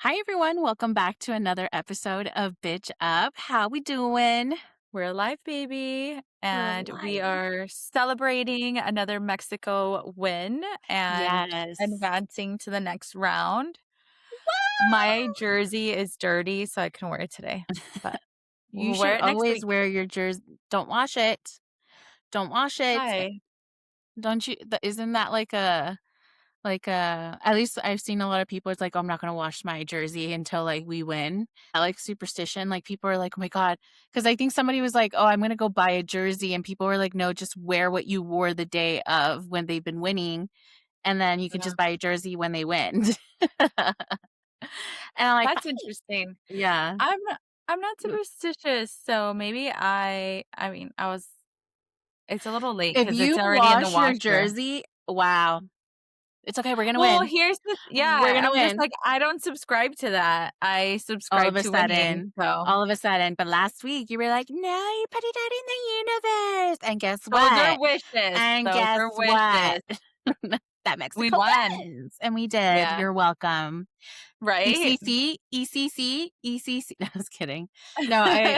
Hi everyone, welcome back to another episode of Bitch Up. How we doing? We're alive, baby. We're And we alive. are celebrating another Mexico win and Yes. advancing to the next round. My jersey is dirty, so I couldn't wear it today, but You we'll wear should it next always week. wear your jersey. Don't wash it. Don't wash it. Hi. Don't you? Isn't that like at least I've seen a lot of people. It's like, oh, I'm not gonna wash my jersey until like we win. I like superstition. Like people are like, oh my god, because I think somebody was like, oh, I'm gonna go buy a jersey, and people were like, no, just wear what you wore the day of when they've been winning, and then you can Yeah. just buy a jersey when they win. And I'm like, That's interesting. yeah. I'm not superstitious, so maybe I mean, it's a little late If because it's you already in the wash your washer. jersey, wow, it's okay. We're gonna Well, win. here's the We're yeah, gonna I'm just win. like, I don't subscribe to that. I All of subscribe a to winning, sudden, so all of a sudden. But last week you were like, no, you put it out in the universe. And guess those are what? wishes. And Those guess are what? wishes. That We Mexico won. wins. And we did. Yeah, You're welcome. right? ECC, ECC, ECC. No, I was kidding. No, I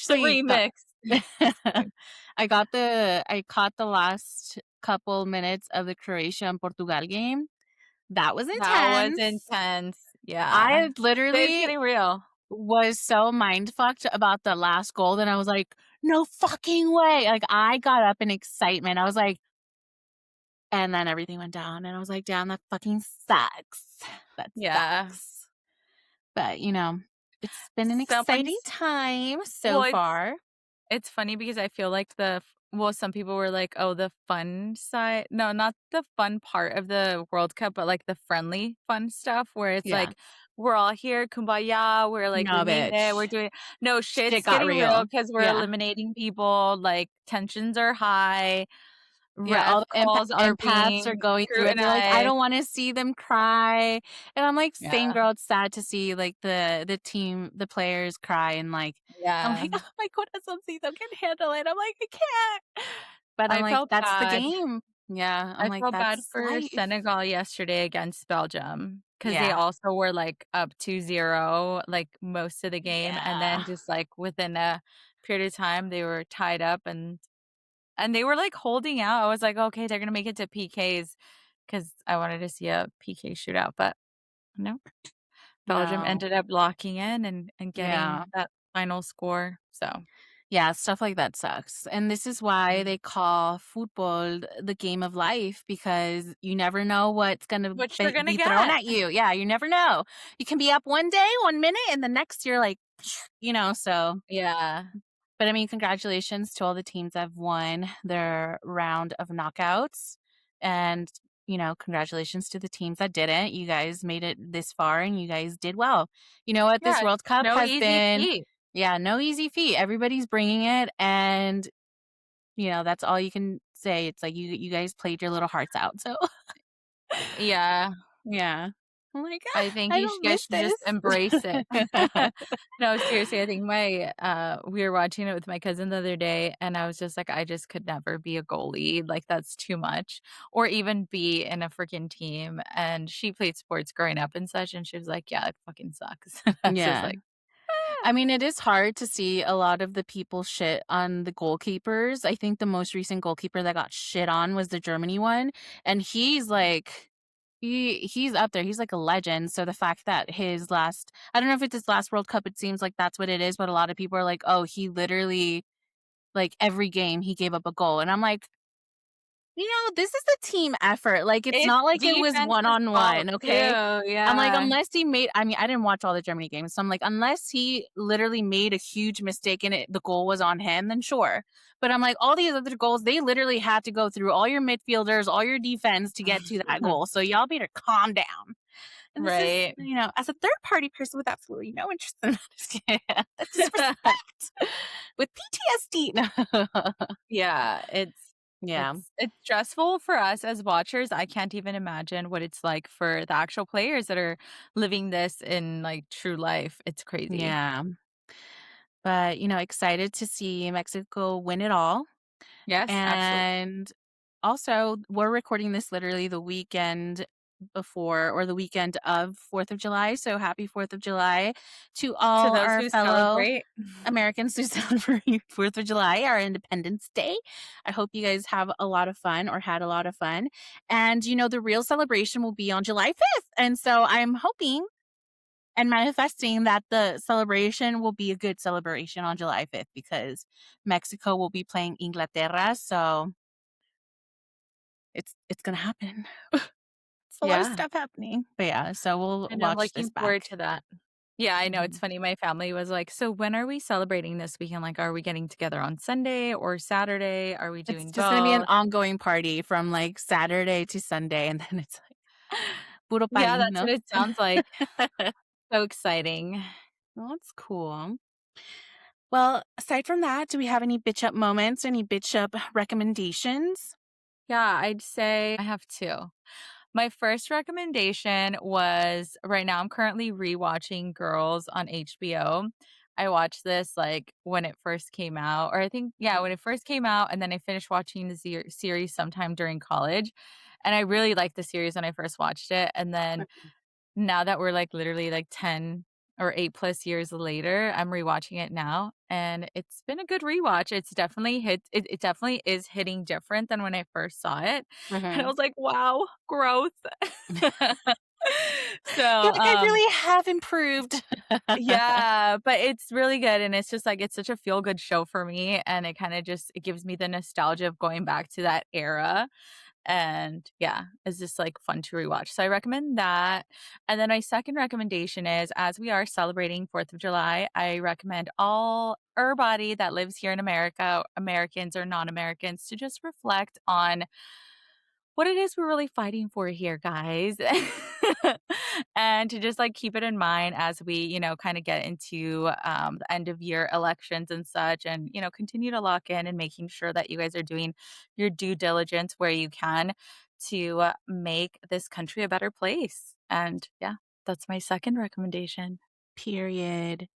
The actually got remix. I caught the last couple minutes of the Croatia and Portugal game. That was That was intense. intense. Yeah. I It's literally getting real. was so mind fucked about the last goal that I was like, "No fucking way." Like, I got up in excitement. I was like and then everything went down, and I was like, "Damn, that fucking sucks. That Yeah. sucks." But, it's been an exciting Someone's time so well, far. it's funny because I feel like some people were like, "Oh, the fun side." No, not the fun part of the World Cup, but like the friendly fun stuff where it's Yeah. like, "We're all here, kumbaya, we're like, we No, made it, we're bitch. doing." No, Shit shit's got getting real real. because 'cause we're Yeah. eliminating people, like, tensions are high, Right, all ref the calls are empaths are being going through it. They're like, "I scrutinized. don't wanna see them cry." And I'm like, "Same Yeah, girl, it's sad to see, like, the team, the players cry," and, like, I'm yeah. like, "Oh my corazoncito can handle it." I'm like, "I can't." But I'm I like, felt "That's the bad. game." Yeah, I'm I like, felt bad "That's for life." Senegal yesterday against Belgium because they Yeah. also were, like, up 2-0 like, most of the game, and then Yeah. just, like, within a period of time, they were tied up and they were, like, holding out. I was like, "Okay, they're gonna make it to PKs," because I wanted to see a PK shootout, but no. Belgium No. ended up locking in and Yeah. getting that final score, so Yeah, stuff like that sucks. And this is why mm. they call football the game of life because you never know what's going to What you're gonna be thrown get. at you. Yeah, you never know. You can be up one day, 1 minute, and the next you're like, so. Yeah. But I mean, congratulations to all the teams that have won their round of knockouts. And, congratulations to the teams that didn't. You guys made it this far and you guys did well. You know what? This Yeah, World Cup no has easy been feat. yeah, no easy feat. Everybody's bringing it, and that's all you can say. It's like you guys played your little hearts out. So Yeah. yeah, I'm like I think I you don't guys miss should just this. embrace it. No, seriously, I think we were watching it with my cousin the other day, and I was just like, "I just could never be a goalie, like, that's too much," or even be in a freaking team, and she played sports growing up and such, and she was like, "Yeah, it fucking sucks." I was just Yeah, like, I mean, it is hard to see a lot of the people shit on the goalkeepers. I think the most recent goalkeeper that got shit on was the Germany one, and he's like he's up there. He's like a legend. So the fact that his last I don't know if it's his last World Cup, it seems like that's what it is, but a lot of people are like, "Oh, he literally like every game he gave up a goal." And I'm like, this is a team effort. Like it's it's not like it was defense's fault one-on-one, too, okay? I'm like, yeah. unless he made I mean, I didn't watch all the Germany games. So I'm like, unless he literally made a huge mistake and the goal was on him, then sure. But I'm like, all these other goals, they literally had to go through all your midfielders, all your defense to get to that goal. So y'all better calm down. And this is, Right. as a third party person with absolutely no interest in that, that's disrespect with PTSD. Yeah, Yeah. it's stressful for us as watchers. I can't even imagine what it's like for the actual players that are living this in, like, true life. It's crazy. Yeah. But, excited to see Mexico win it all. Yes, absolutely. And also, we're recording this literally the weekend before or the weekend of 4th of July, so happy 4th of July to To all those our who fellow celebrate. Americans who celebrate 4th of July, our Independence Day. I hope you guys have a lot of fun or had a lot of fun. And, the real celebration will be on July 5th. And so I'm hoping and manifesting that the celebration will be a good celebration on July 5th because Mexico will be playing Inglaterra. So it's gonna happen. It's a lot of Yeah, stuff happening. But yeah, so we'll and I'm watch this looking forward back. to that. Yeah, I know, it's Mhm. funny, my family was like, "So when are we celebrating this weekend? Like, are we getting together on Sunday or Saturday? Are we It's doing just gonna be an both?" ongoing party from, like, Saturday to Sunday, and then it's like puro Yeah, party, that's what ¿no? it sounds like. So exciting. Well, that's cool. Well, aside from that, do we have any bitch up moments, any bitch up recommendations? Yeah, I'd say I have 2. My first recommendation was right now I'm currently rewatching Girls on HBO. I watched this, like, when it first came out, or I think yeah, when it first came out, and then I finished watching the series sometime during college, and I really liked the series when I first watched it, and then now that we're, like, literally, like, 10 or 8 plus years later, I'm rewatching it now, and it's been a good rewatch. It definitely is hitting different than when I first saw it, and I Mhm. was like, "Wow, growth." So, You're like, "I really have improved." yeah, but it's really good, and it's just, like, it's such a feel-good show for me, and it gives me the nostalgia of going back to that era. And yeah, it's just like fun to rewatch. So I recommend that. And then my second recommendation is as we are celebrating 4th of July, I recommend all everybody that lives here in America, Americans or non-Americans, to just reflect on what it is we're really fighting for here, guys. And to just like keep it in mind as we, kind of get into the end of year elections and such, and, continue to lock in and making sure that you guys are doing your due diligence where you can to make this country a better place. And yeah, that's my second recommendation. Period.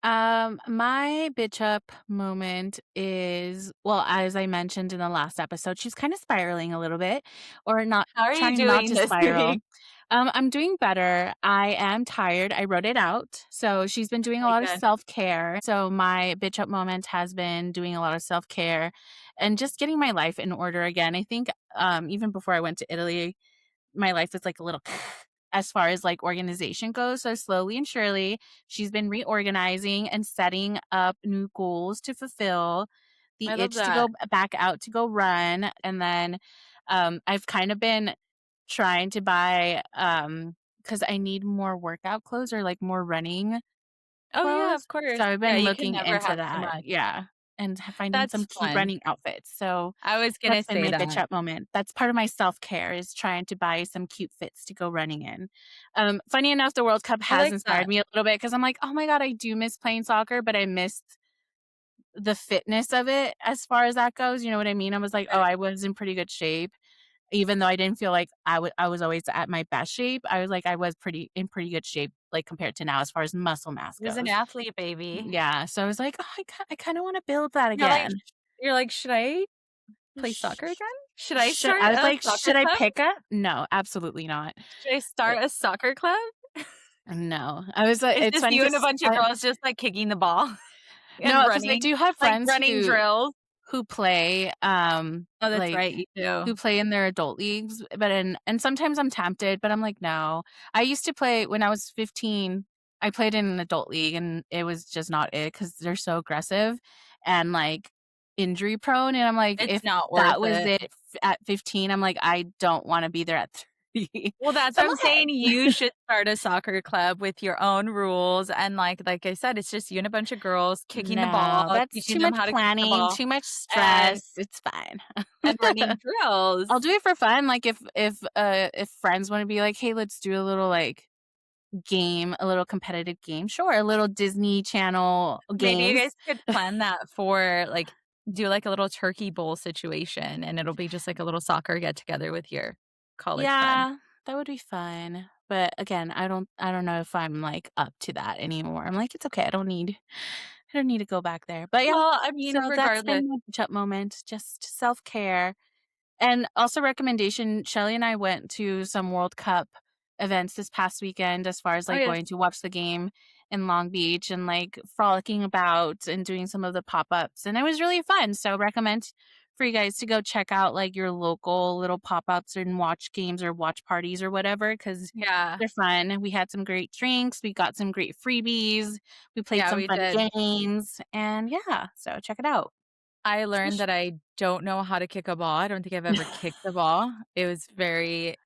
My bitch up moment is well, as I mentioned in the last episode, she's kind of spiraling a little bit, or not How are you trying not doing to this spiral. week? I'm doing better. I am tired. I wrote it out. So she's been doing a Okay, lot of good. self-care. So my bitch up moment has been doing a lot of self-care and just getting my life in order again. I think even before I went to Italy, my life is like a little as far as like organization goes. So slowly and surely, she's been reorganizing and setting up new goals to fulfill, I the love itch to go that. back out to go run. And then I've kind of been trying to buy because I need more workout clothes or like more running Oh yeah, clothes. of course. So I've Yeah, been you can looking never into have too that. much. Yeah. And finding That's some cute fun. running outfits. So I was gonna that's been say my bitch that. up moment. That's part of my self-care is trying to buy some cute fits to go running in. Funny enough, the World Cup I has like inspired that. me a little bit because 'cause I'm like, "Oh my god, I do miss playing soccer," but I missed the fitness of it as far as that goes, you know what I mean? I was like, "Oh, I was in pretty good shape." Even though I didn't feel like I was always at my best shape, I was like, I was pretty good shape, like, compared to now as far as muscle mass He was an goes. athlete, baby. Yeah, so I was like, "Oh, I kinda wanna build that You're like again." you're like, "Should I play Sh soccer again? Should I should start I was a like, soccer "Should I club? pick up?" No, absolutely not. Should I Eh start a soccer club?" no. I was like It's it's just funny you and a 'cause bunch of girls just, like, kicking the ball and no, because I running, do have like, friends running drills. who play, Oh, that's like, right, you do. who play in their adult leagues, but and sometimes I'm tempted, but I'm like, "No." I used to play when I was 15, I played in an adult league, and it was just not it because 'cause they're so aggressive and, like, injury prone, and I'm like, It's if not that worth was it. it at 15, I'm like, I don't wanna be there at 30. Well, that's So what I'm I'm like, saying, you should start a soccer club with your own rules, and, like I said, it's just you and a bunch of girls kicking the ball, "No, that's teaching too them much how to kick the planning, ball, too much and stress, it's fine." running drills. I'll do it for fun, like, if friends wanna be like, "Hey, let's do a little, like, game, a little competitive game." Sure, a little Disney Channel Maybe you games. guys could plan that for, like do, like, a little turkey bowl situation, and it'll be just, like, a little soccer get together with your college friends. Yeah, that would be fun, but again, I don't know if I'm, like, up to that anymore. I'm like, "It's okay, I don't need to go back there." But yeah, Well, I mean, so that's regardless been my catch up moment, just self-care And also recommendation, Shelly and I went to some World Cup events this past weekend as far as, Oh, like, yes. going to watch the game in Long Beach and, like, frolicking about and doing some of the pop-ups, and it was really fun, so recommend for you guys to go check out, like, your local little pop-ups and watch games or watch parties or whatever because 'cause Yeah. they're fun. We had some great drinks, we got some great freebies, we played Yeah, some we fun did. games, and yeah, so check it out. I learned Especially that I don't know how to kick a ball. I don't think I've ever kicked a ball. It was very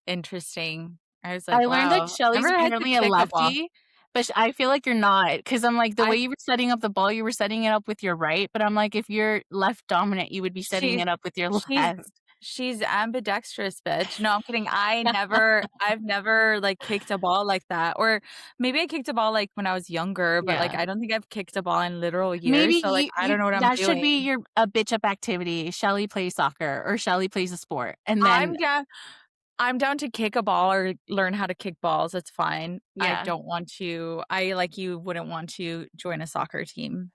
interesting. I was I like, learned that "Wow, Shelly's never had to apparently a kick a ball." lefty, but I feel like you're not, because 'cause I'm like, the I way you were setting up the ball, you were setting it up with your right, but I'm like, if you're left dominant, you would be setting she's it up with your she's left. she's ambidextrous, bitch. No, I'm kidding. I've never, like, kicked a ball like that, or maybe I kicked a ball, like, when I was younger, but, like, Yeah. I don't think I've kicked a ball in literal Maybe years, so, like, I you don't know what I'm that should be doing. your a bitch up activity. Shelly plays soccer or Shelly plays a sport, and then I'm down I'm down to kick a ball or learn how to kick balls, it's fine. yeah. I, like you, wouldn't want to join a soccer team.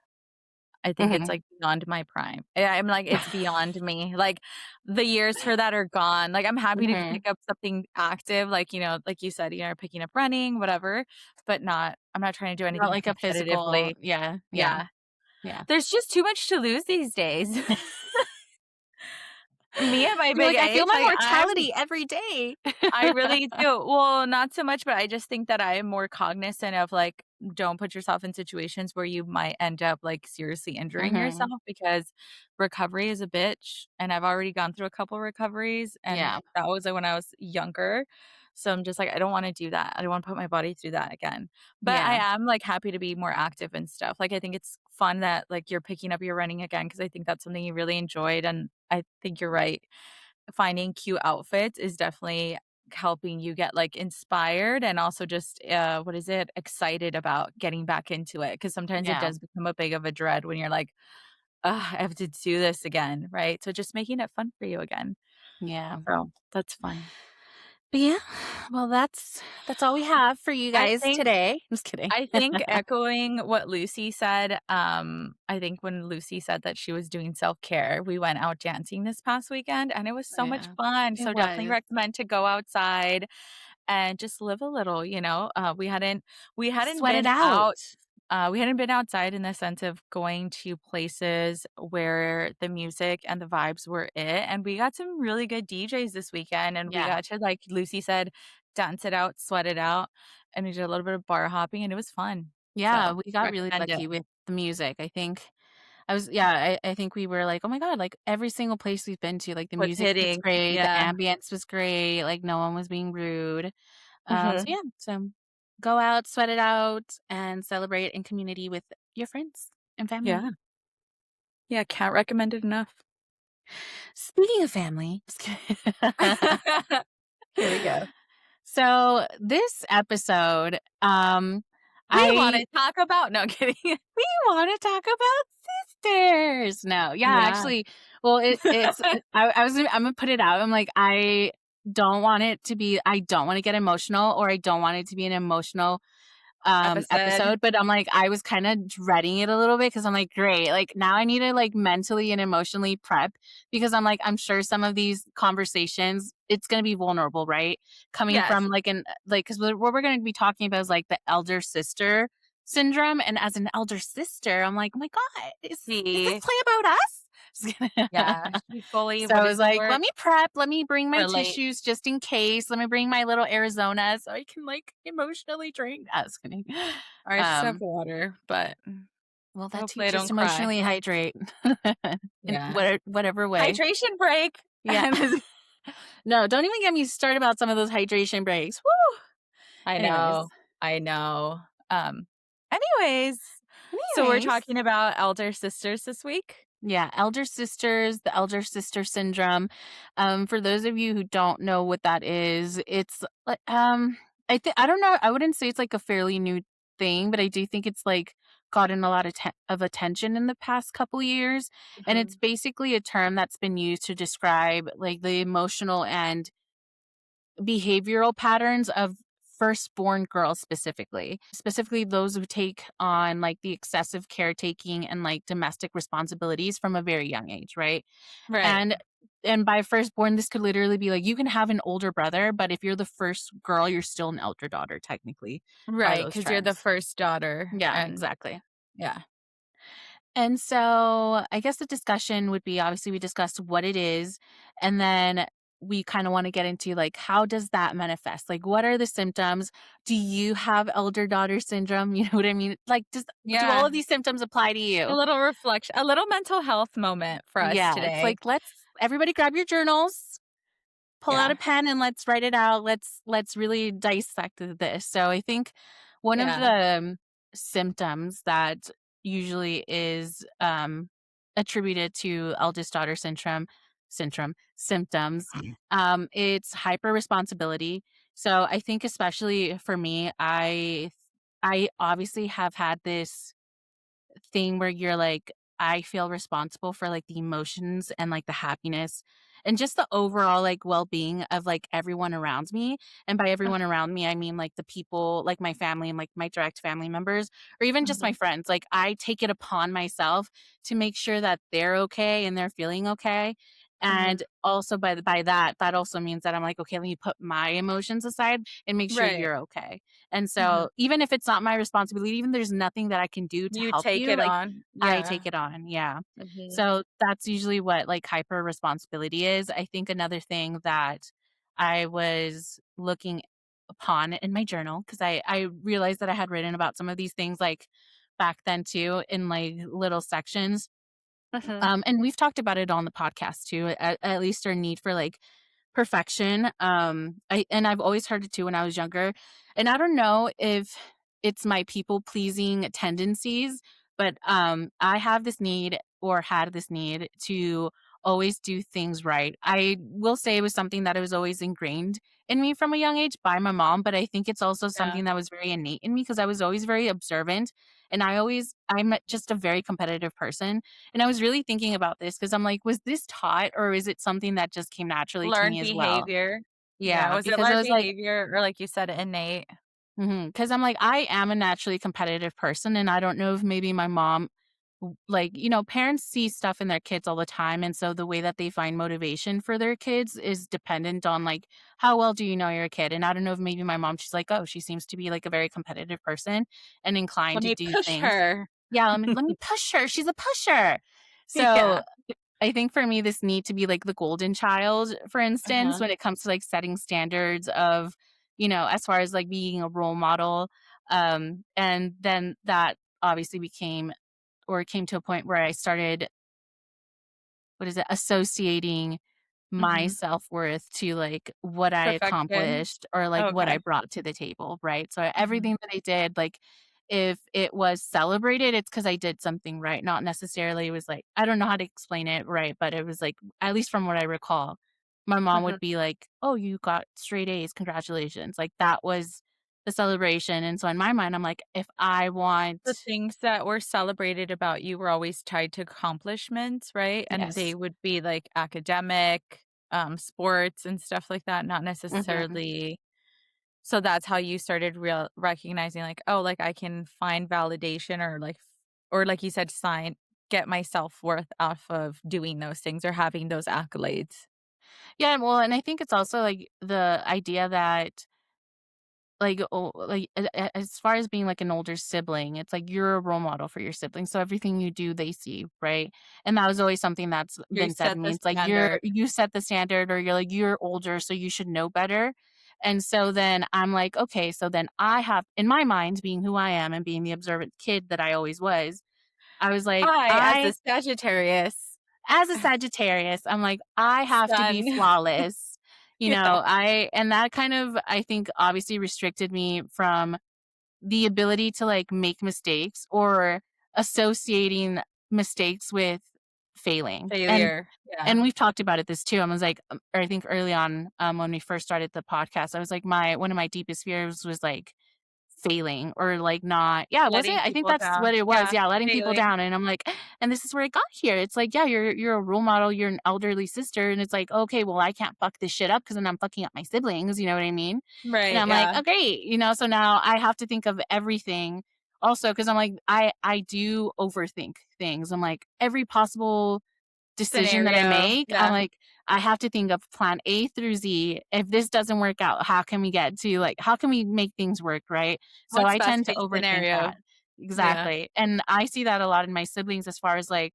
I think it's, Mhm. like, beyond my prime. Yeah, I'm like, it's beyond me. Like, the years for that are gone. Like, I'm happy to Mhm. pick up something active, like, like you said, picking up running, whatever, but I'm not trying to do Not anything like a physical competitively. yeah, yeah, Yeah. yeah. There's just too much to lose these days. Me at my You're big like, "I feel age, my like, mortality every day." I really do. Well, not so much, but I just think that I am more cognizant of, like, don't put yourself in situations where you might end up, like, seriously injuring yourself Mhm. because recovery is a bitch, and I've already gone through a couple recoveries, and Yeah, that was, like, when I was younger. So I'm just like, I don't wanna do that. I don't wanna put my body through that again. But I yeah, am, like, happy to be more active and stuff. Like, I think it's fun that, like, you're picking up your running again because I think that's something you really enjoyed, and I think you're right. Finding cute outfits is definitely helping you get, like, inspired and also just, what is it? Excited about getting back into it because sometimes it yeah, does become a big of a dread when you're like, "Ugh, I have to do this again," right? So just making it fun for you again. yeah. So, that's fun. But yeah, well, that's all we have for you I guys think today. Just kidding. I think echoing what Lucy said, I think when Lucy said that she was doing self-care, we went out dancing this past weekend, and it was so much Yeah, fun, it so definitely was. recommend to go outside and just live a little, we hadn't Sweat it been out. out we hadn't been outside in the sense of going to places where the music and the vibes were it, and we got some really good DJs this weekend, and we Yeah. got to, like Lucy said, dance it out, sweat it out, and we did a little bit of bar hopping, and it was fun. Yeah, So, we got really recommend it. lucky with the music. I think I was yeah, I think we were like, "Oh my god," like, every single place we've been to, like, the Was music was hitting. great, the Yeah. ambience was great, like, no one was being rude. So Mhm. yeah, so go out, sweat it out, and celebrate in community with your friends and family. Yeah. Yeah, can't recommend it enough. Speaking of family, just kidding. Here we go. So this episode, We wanna I talk about no, I'm kidding. we want to talk about sisters. No, yeah, Yeah. actually, well, I'm gonna put it out. I'm like, I don't want to get emotional, or I don't want it to be an emotional Episode. episode, but I'm like, I was kind of dreading it a little bit because I'm like, great, like now I need to like mentally and emotionally prep because I'm like, I'm sure some of these conversations, it's going to be vulnerable, right? Coming Yes. from like because what we're going to be talking about is like the elder sister syndrome. And as an elder sister, I'm like, oh my God, is this She play about us? Just kidding. yeah, she fully So what I is was the like, word? let me prep, let me bring my Relate. tissues just in case. Let me bring my little Arizona so I can like emotionally drink. I was kidding. I just have Um, water, but well, that hopefully I teaches don't cry. emotionally hydrate in Yeah. whatever way. Hydration break. Yeah. No, don't even get me started about some of those hydration breaks. Woo! I Anyways, know. I know. Um, anyways, so we're anyways, talking about elder sisters this week? yeah, elder sisters, the elder sister syndrome. For those of you who don't know what that is, it's like I don't know, I wouldn't say it's like a fairly new thing, but I do think it's like gotten a lot of attention in the past couple years, and it's Mhm. basically a term that's been used to describe like the emotional and behavioral patterns of firstborn girls specifically those who take on like the excessive caretaking and like domestic responsibilities from a very young age, right? Right. And and by firstborn, this could literally be like you can have an older brother, but if you're the first girl, you're still an elder daughter technically by Right, those because 'cause you're the terms. first daughter Yeah, and exactly. yeah. And so I guess the discussion would be obviously we discussed what it is, and then we kind of want to get into like how does that manifest? Like what are the symptoms? Do you have elder daughter syndrome? You know what I mean? Like do all Yeah, of these symptoms apply to a you? little reflection, a little mental health moment for us Yeah, it's today. like let's everybody grab your journals, pull out a Yeah, pen and let's write it out. Let's really dissect this. So I think one of yeah. the symptoms that usually is attributed to eldest daughter syndrome symptoms, it's hyper responsibility. So I think especially for me, I obviously have had this thing where you're like, I feel responsible for like the emotions and like the happiness and just the overall like well-being of like everyone around me. And by everyone around me, I mean like the people, like my family and like my direct family members, or even just my Mhm, friends. Like I take it upon myself to make sure that they're okay and they're feeling okay. mhm. And also by that, that also means that I'm like, okay, let me put my emotions aside and make sure Right. you're okay. And Mhm. so even if it's not my responsibility, even there's nothing that I can do to You help take you, it like on. I Yeah. take it on. Yeah. Mhm. So that's usually what like hyper responsibility is. I think another thing that I was looking upon in my journal because I realized that I had written about some of these things like back then too in like little sections. Mhm. And we've talked about it on the podcast too, at least our need for like perfection. I've always heard it too when I was younger. And I don't know if it's my people pleasing tendencies, but I have this need or had this need to always do things right. I will say it was something that was always ingrained in me from a young age by my mom, but I think it's also Yeah. something that was very innate in me because I was always very observant and I'm just a very competitive person. And I was really thinking about this because I'm like, was this taught or is it something that just came naturally to Learned me as well? behavior. Yeah, Yeah, was it because I learned was like, behavior or like you said, innate? because I'm like, I am a naturally competitive person, and I don't know if maybe my mom, like, parents see stuff in their kids all the time, and so the way that they find motivation for their kids is dependent on like how well do you know your kid. And I don't know if maybe my mom, she's like, oh, she seems to be like a very competitive person and inclined Let to me do push things. her. Yeah, let me push her. She's a pusher. Yeah. So I think for me, this need to be like the golden child, for instance, Uh-huh. when it comes to like setting standards of, as far as like being a role model. And then that obviously became or came to a point where I started, what is it, associating my Mhm. self-worth to, like, what I Perfection. accomplished or, like, what I Okay. brought to the table, right? So Mhm. everything that I did, like, if it was celebrated, it's because I did something right, not necessarily it was like I don't know how to explain it right, but it was like, at least from what I recall, my mom Mhm. would be like, "Oh, you got straight A's, congratulations." Like, that was the celebration, and so in my mind, I'm like, if I The want things that were celebrated about you were always tied to accomplishments, right? And they yes. would be like academic, sports and stuff like that, not Mhm. necessarily. So that's how you started recognizing like, "Oh, like I can find validation or like you said, get my self-worth off of doing those things or having those accolades." Yeah, well, and I think it's also, like, the idea that like, oh, like, as far as being, like, an older sibling, it's like you're a role model for your siblings, so everything you do, they see, right? And that was always something that's You been said set to me. the It's like, standard. you set the standard or you're like, "You're older, so you should know better." And so then I'm like, "Okay, so then I have" in my mind, being who I am and being the observant kid that I always was, I was like, I, as a Sagittarius as a Sagittarius, I'm like, I have to be sun. flawless. Yeah. And that kind of, I think, obviously restricted me from the ability to like make mistakes or associating mistakes with failing. Failure. Yeah. And we've talked about it this too. I was like, or I think early on, when we first started the podcast, I was like, my one of my deepest fears was like failing or like not was it? Letting I think people that's down. what it was. Yeah. Yeah, letting people Failing. down. And I'm like, and this is where it got here. It's like, yeah, you're a role model, you're an elderly sister. And it's like, okay, well, I can't fuck this shit up because then I'm fucking up my siblings, you know what I mean? And Right, I'm like, yeah. oh great, so now I have to think of everything also because I'm like, I do overthink things. I'm like, every possible decision that I Scenario, make, I'm yeah. like, I have to think of plan A through Z. If this doesn't work out, how can we get to like, how can we make things work, right? So What's I best tend to case overthink scenario? that. Yeah. Exactly. And I see that a lot in my siblings as far as like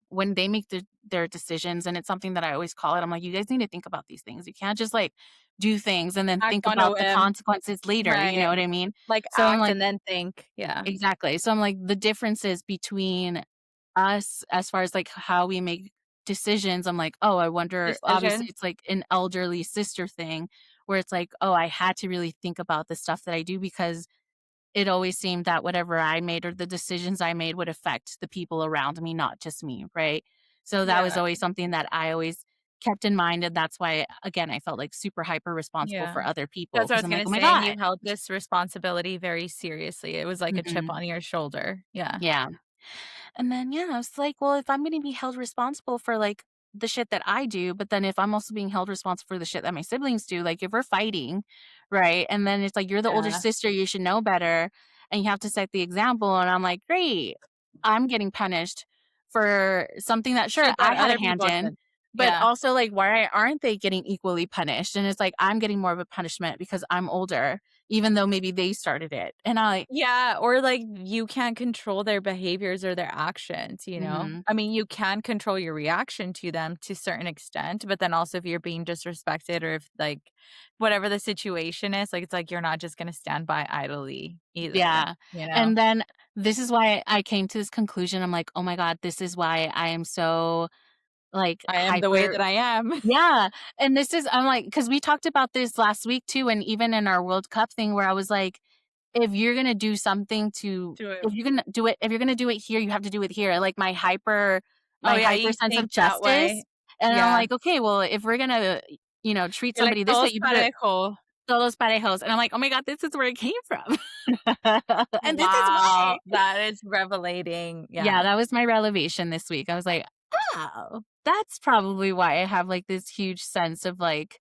when they make their decisions, and it's something that I always call it. I'm like, you guys need to think about these things. You can't just like do things and then Act think on a about the whim. consequences later. You know Right. what I mean? Like, So I'm act like, and then think. Yeah. exactly. So I'm like, the differences between us as far as like how we make decisions, I'm like, oh, I wonder, obviously Decision. it's like an elderly sister thing where it's like, oh, I had to really think about the stuff that I do because it always seemed that whatever I made or the decisions I made would affect the people around me, not just me, right? So that was Yeah. always something that I always kept in mind, and that's why, again, I felt, like, super hyper responsible Yeah. for other people That's what I because was 'cause I'm like, gonna "Oh my say, and you god." held this responsibility very seriously. It was like a chip Mhm. on your shoulder. Yeah. Yeah. And then, yeah, I was like, well, if I'm gonna be held responsible for like the shit that I do, but then if I'm also being held responsible for the shit that my siblings do, like if we're fighting, right? And then it's like, you're the older Yeah. sister, you should know better. And you have to set the example. And I'm like, great, I'm getting punished for something that, sure, Shit that I had a other hand people in. did. But Yeah. also, like, why aren't they getting equally punished? And it's like, I'm getting more of a punishment because I'm older, even though maybe they started it. And I, Yeah, or, like, you can't control their behaviors or their actions, you know? mhm, I mean, you can control your reaction to them to a certain extent, but then also if you're being disrespected or if, like, whatever the situation is, like, it's like you're not just gonna stand by idly either, yeah. you know? And then this is why I came to this conclusion. I'm like, "Oh my god, this is why I am so, like, I am the way hyper." that I am. Yeah, and this is, I'm like, because we talked about this last week too, and even in our World Cup thing where I was like, "If you're gonna do something to Do it. if you're gonna do it if you're gonna do it here, you have to do it here." Like, Oh, my yeah, hyper you sense of think that justice, way. and I'm Yeah. like, "Okay, well, if we're gonna, treat You're like, somebody this way, "Todos you better." parejo." Todos parejos, and I'm like, "Oh my god, this is where it came from." And this is Wow, why. that is revelating, Yeah, yeah. that was my revelation this week. I was like, "Oh, that's probably why I have, like, this huge sense of, like,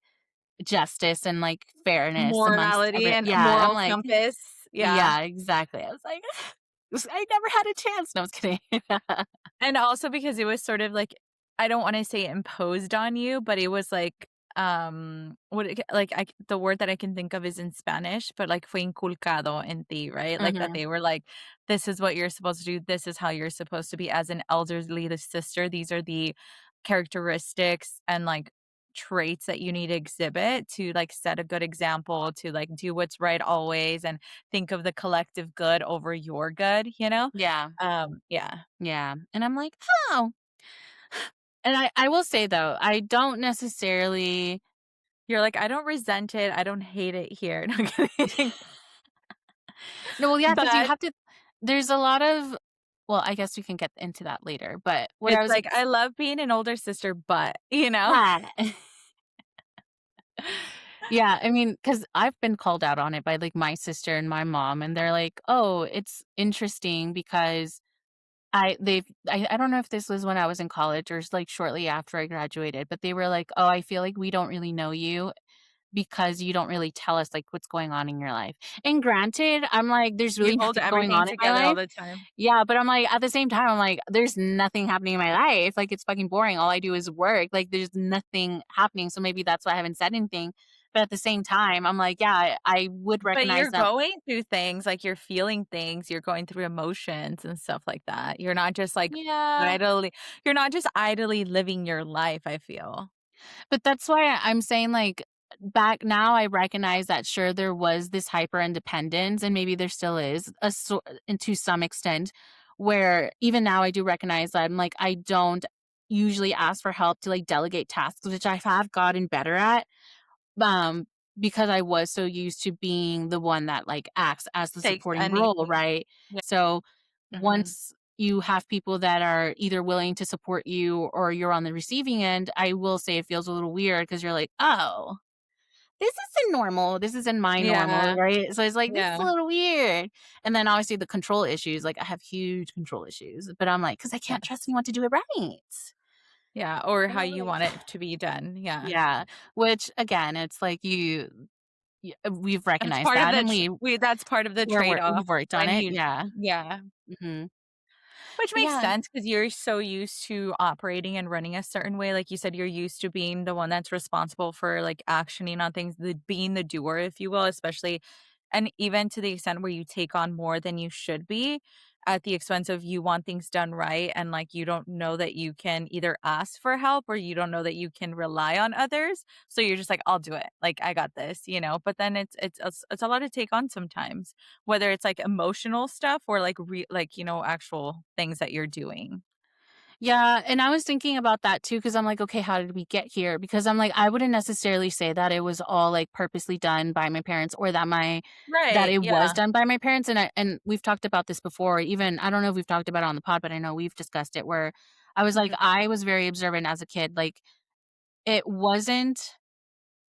justice and, like, fairness amongst Morality every." and Yeah, I'm moral like, compass, yeah. yeah, exactly. I was like, I never had a chance." No, I was kidding. And also because it was sort of like I don't wanna say imposed on you, but it was like, what it like, the word that I can think of is in Spanish, but, like, fue inculcado en ti, right? Like, that Mhm. they were like, "This is what you're supposed to do. This is how you're supposed to be as an elderly the sister. These are the characteristics and, like, traits that you need to exhibit to, like, set a good example, to, like, do what's right always, and think of the collective good over your good," you know? Yeah, Yeah. yeah, and I'm like, "Oh." And I will say, though, I don't necessarily. You're like, "I don't resent it, I don't hate it here." No, I'm kidding. No, well, yeah, because you But have to, there's a lot of, well, I guess we can get into that later, but what I it's was like, "I love being an older sister, but," you know? ah. Yeah, I mean, because 'cause I've been called out on it by, like, my sister and my mom, and they're like, "Oh, it's interesting because I don't know if this was when I was in college or like, shortly after I graduated, but they were like, "Oh, I feel like we don't really know you because you don't really tell us, like, what's going on in your life." And granted, I'm like, there's You really hold nothing going everything on in my together all life. the time. Yeah, but I'm like, at the same time, I'm like, there's nothing happening in my life. Like, it's fucking boring. All I do is work. Like, there's nothing happening. So maybe that's why I haven't said anything. But at the same time, I'm like, yeah, I would But recognize you're that. going through things, like, you're feeling things, you're going through emotions and stuff like that. You're not just, like, Yeah. idly you're not just idly living your life, I feel. But that's why I'm saying, like, back now, I recognize that sure there was this hyper independence, and maybe there still is and to some extent, where even now I do recognize that I'm like, I don't usually ask for help to like delegate tasks, which I have gotten better at. Um, because I was so used to being the one that, like, acts as the Takes supporting role, anything. right? Yeah. So, Mhm. once you have people that are either willing to support you or you're on the receiving end, I will say it feels a little weird because 'cause you're like, "Oh, this isn't normal. This isn't my normal," Yeah. right? So, it's like, "This is Yeah. a little weird." And then, obviously, the control issues, like, I have huge control issues, but I'm like, "'Cause I can't trust Yes. anyone to do it right." Yeah, or how you Ugh. want it to be done, yeah. Yeah, which, again, it's like we've That's recognized part of that, the and that's part of the we've trade-off worked on when it, you yeah. yeah. Mhm. Which But makes yeah. sense because 'cause you're so used to operating and running a certain way, like you said, you're used to being the one that's responsible for, like, actioning on things, the being the doer, if you will, especially and even to the extent where you take on more than you should be at the expense of you want things done right, and, like, you don't know that you can either ask for help or you don't know that you can rely on others, so you're just like, "I'll do it, like, I got this," you know? But then it's a lot to take on sometimes. Whether it's, like, emotional stuff or, like, actual things that you're doing. Yeah, and I was thinking about that too because I'm like, "Okay, how did we get here?" Because I'm like, I wouldn't necessarily say that it was all, like, purposely done by my parents or that Right, it was yeah. done by my parents, and we've talked about this before, even I don't know if we've talked about it on the pod, but I know we've discussed it where I was like, Mhm. I was very observant as a kid, like, it wasn't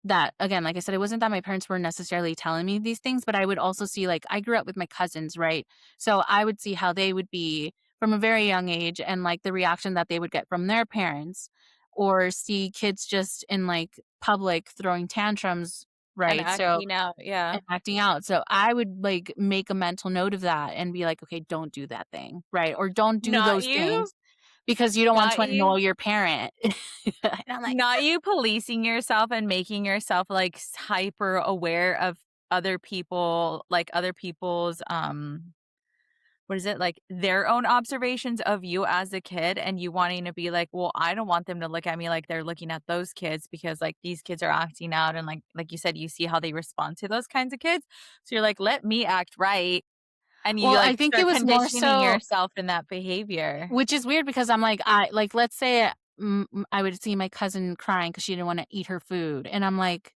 that again, like I said, it wasn't that my parents were necessarily telling me these things, but I would also see, like I grew up with my cousins, right? So I would see how they would be from a very young age and, like, the reaction that they would get from their parents, or see kids just in, like, public throwing tantrums, And right? So acting out, yeah. and acting out. So I would, like, make a mental note of that and be like, "Okay, don't do that thing," right? Or don't do Not those you? things because you don't want Not to you? annoy your parent. And I'm like, Not you policing yourself and making yourself, like, hyper aware of other people like, other people's, what is it? Like, their own observations of you as a kid and you wanting to be like, "Well, I don't want them to look at me like they're looking at those kids because, like, these kids are acting out," and like you said, you see how they respond to those kinds of kids. So you're like, "Let me act right," and you, well, I like, think it start was more conditioning so. yourself in that behavior. Which is weird because I'm like, let's say, I would see my cousin crying because she didn't wanna eat her food, and I'm like,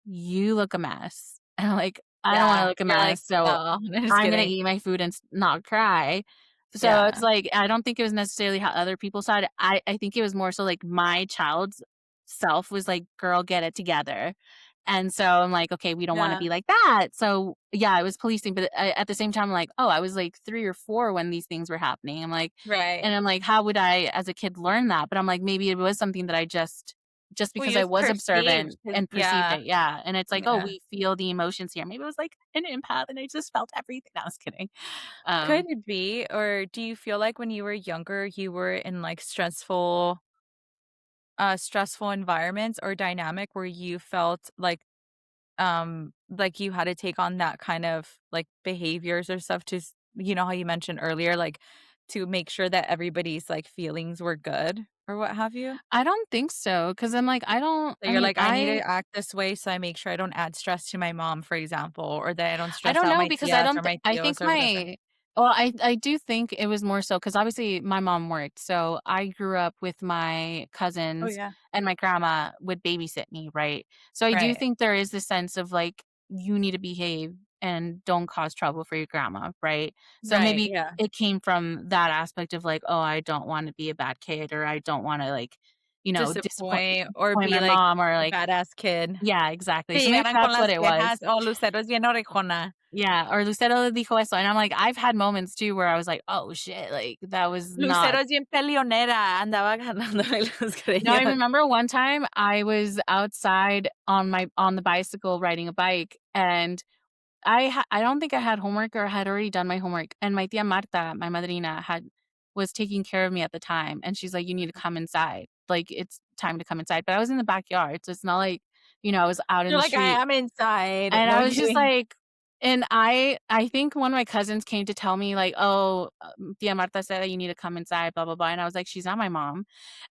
"You look a mess." And I'm like, "I don't wanna Yeah, look a you're like, mess, so "No." I'm just I'm gonna kidding. eat my food and not cry." So it's Yeah, like, I don't think it was necessarily how other people saw it. I think it was more so like my child's self was like, "Girl, get it together." And so I'm like, "Okay, we don't wanna yeah, be like that." So, yeah, I was policing, but at the same time, I'm like, "Oh, I was like 3 or 4 when these things were happening." right. I'm like, "How would I, as a kid, learn that?" But I'm like, maybe it was something that I just Well, because you I just was perceived observant 'cause and perceived yeah, it, yeah, and it's like, "Oh, yeah. we feel the emotions here." Maybe it was like an empath and I just felt everything. No, I was kidding. Could Um, it be, or do you feel like when you were younger, you were in, like, stressful environments or dynamic where you felt like you had to take on that kind of, like, behaviors or stuff to how you mentioned earlier, like, to make sure that everybody's, like, feelings were good or what have you? I don't think so because 'cause I'm like, So you're like, "I need to act this way so I make sure I don't add stress to my mom," for example, or that I don't I stress don't out know my because tias or my I think tios or whatever. I do think it was more so because obviously my mom worked, so I grew up with my Oh, cousins yeah. and my grandma would babysit me, right? So I do Right. think there is this sense of, like, you need to behave and don't cause trouble for your grandma, right? So Right, maybe yeah. it came from that aspect of, like, "Oh, I don't wanna be a bad kid," or "I don't wanna, like, Disappoint or disappoint be my like mom," or, the like badass kid. yeah, exactly. Que So maybe llegaran con that's what las it was. quejas, "Oh, Lucero es bien orejona. Yeah, or Lucero dijo eso, and I'm like, I've had moments too where I was like, "Oh shit," like, that was Lucero not. es bien peleonera", andaba ganándole los No, I greñas. remember one time I was outside on the bicycle riding a bike, and I don't think I had homework or I had already done my homework, and my tia Marta, my madrina, was taking care of me at the time, and she's like, "You need to come inside, like, it's time to come inside," but I was in the backyard, so it's not like, I was out in You're the like, "I street. am inside." And No, I I'm was just kidding. like and I think one of my cousins came to tell me like, "Oh, Tia Marta said that you need to come inside, blah, blah, blah," and I was like, "She's not my mom."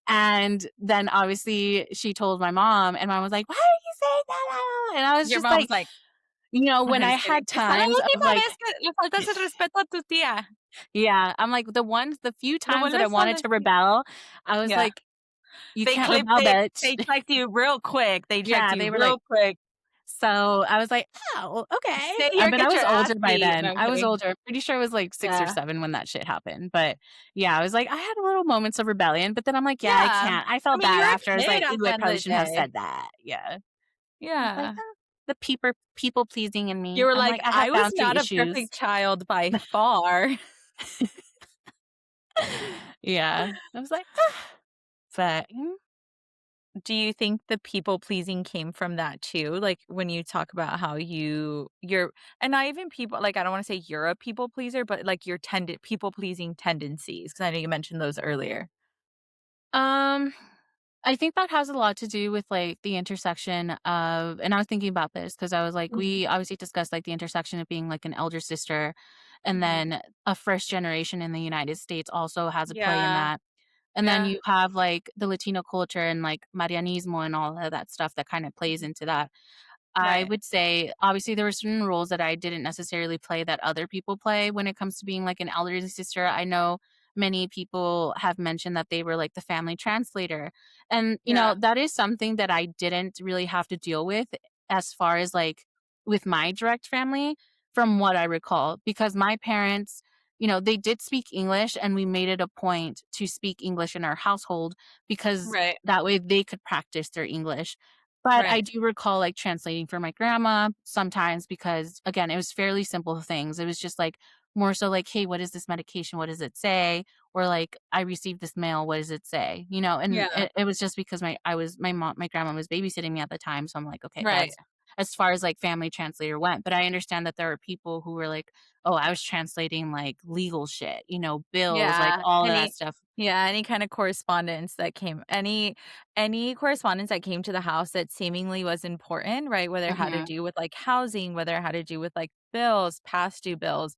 And then obviously she told my mom, and mom was like, "Why are you saying that?" And I was Your just mom's like, like when I'm I just kidding. had "Esta la times of última like vez que le faltas el respeto a tu tía. yeah, I'm like, the few Lo times that I vuelves a wanted to decir." rebel, I was Yeah. like, "You can't rebel, bitch." They checked you real quick. They checked Yeah, you they were like real quick. so I was like, "Oh, okay." "Stay here, But I get was your ass older by beat." No, then. I'm I was kidding. older. I'm pretty sure I was like 6 or Yeah. 7 when that shit happened. But yeah, I was like, I had little moments of rebellion, but then I'm like, "Yeah, I Yeah. can't." I I felt mean, bad you're a after. I was kid like, at "Ooh, the I end of probably the shouldn't have day. said that." Yeah. I was like, Yeah. "Oh, the people pleasing in You me." were I'm like, like, "I have "I was boundary not a issues." perfect child by far." Yeah. I was like, but, do you think the people pleasing came from that too? Like, when you talk about how you're and not even people like, I don't wanna say you're a people pleaser, but, like, your people pleasing tendencies, because I know you mentioned those earlier. Um, I think that has a lot to do with, like, the intersection of and I was thinking about this because I was like, Mhm. we obviously discussed, like, the intersection of being, like, an elder sister, and Mhm. then a first generation in the United States also has a play in Yeah, that. And then yeah, you have, like, the Latino culture and, like, Marianismo and all of that stuff that kinda plays mhm, into that. I right, would say, obviously, there were certain roles that I didn't necessarily play that other people play when it comes to being, like, an elderly sister. I know many people have mentioned that they were, like, the family translator, and, yeah, that is something that I didn't really have to deal with as far as, like, with my direct family from what I recall, because my parents, they did speak English, and we made it a point to speak English in our household because right, that way they could practice their English. But I right, do recall, like, translating for my grandma sometimes because, again, it was fairly simple things. It was just, like, more so like, "Hey, what is this medication? What does it say?" Or, like, "I received this mail. What does it say?" And yeah, it was just because my grandma was babysitting me at the time, so I'm like, "Okay, right. that's as far as, like, family translator went." But I understand that there are people who were like, "Oh, I was translating, like, legal shit, bills, like, Yeah, all of that stuff." any kind of correspondence that came any correspondence that came to the house that seemingly was important, right? Whether it had to Mhm, do with, like, housing, whether it had to do with, like, bills, past due bills,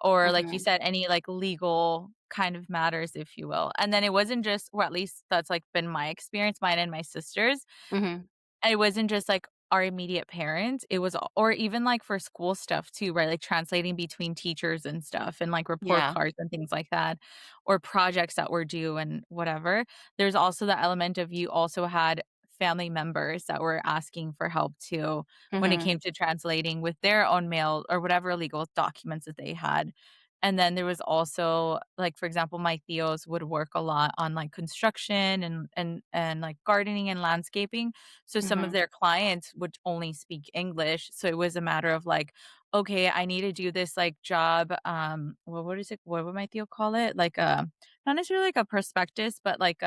or like you mhm, said, any, like, legal kind of matters, if you will. And then it wasn't just or at least that's, like, been my experience, mine and my sister's. mhm. It wasn't just, like, our immediate parents, it was or even, like, for school stuff too, right? Like, translating between teachers and stuff and, like, report Yeah. cards and things like that, or projects that were due and whatever. There's also the element of you also had family members that were asking for help too when it Mhm, came to translating with their own mail or whatever legal documents that they had. And then there was also, like, for example, my tios would work a lot on, like, construction and, like, gardening and landscaping. So some of mhm, their clients would only speak English, so it was a matter of like, "Okay, I need to do this, like, job," what is it what would my tío call it? Like, not necessarily like a prospectus, but like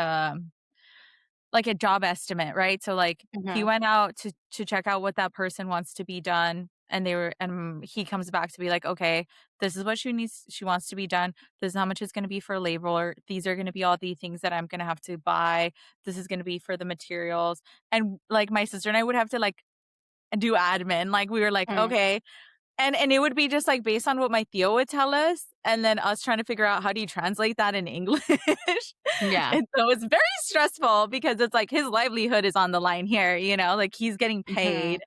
a job estimate, right? So, like, he mhm, went out to check out what that person wants to be done, and he comes back to be like, "Okay, this is what she wants to be done. This is how much it's gonna be for labor. These are gonna be all the things that I'm gonna have to buy. This is gonna be for the materials." And, like, my sister and I would have to, like, do admin, like, we were like, mhm. "Okay." And it would be just, like, based on what my tío would tell us, and then us trying to figure out how do you translate that in English. Yeah. And so it's very stressful because it's like his livelihood is on the line here, like, he's getting Mhm. paid.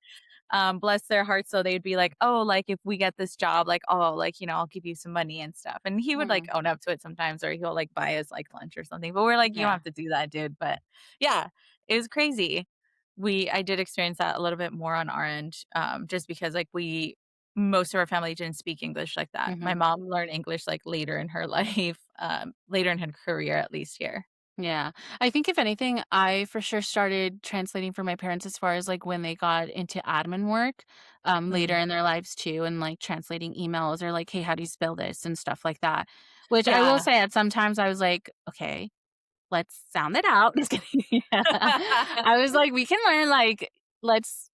Bless their hearts, so they'd be like, "Oh, like, if we get this job, like, oh, like, I'll give you some money and stuff." And he would, like, Mhm. own up to it sometimes, or he'll, like, buy us, like, lunch or something, but we're like, "You don't Yeah. have to do that, dude." But yeah, it was crazy. I did experience that a little bit more on our end, just because, like, most of our family didn't speak English like that. My Mhm. mom learned English, like, later in her life, later in her career, at least here. Yeah. I think if anything, I for sure started translating for my parents as far as, like, when they got into admin work, later Mm. in their lives too, and, like, translating emails or, like, "Hey, how do you spell this?" and stuff like that, which I will Yeah. say at sometimes I was like, "Okay, let's sound it out." Just kidding. I was like, "We can learn, like, let's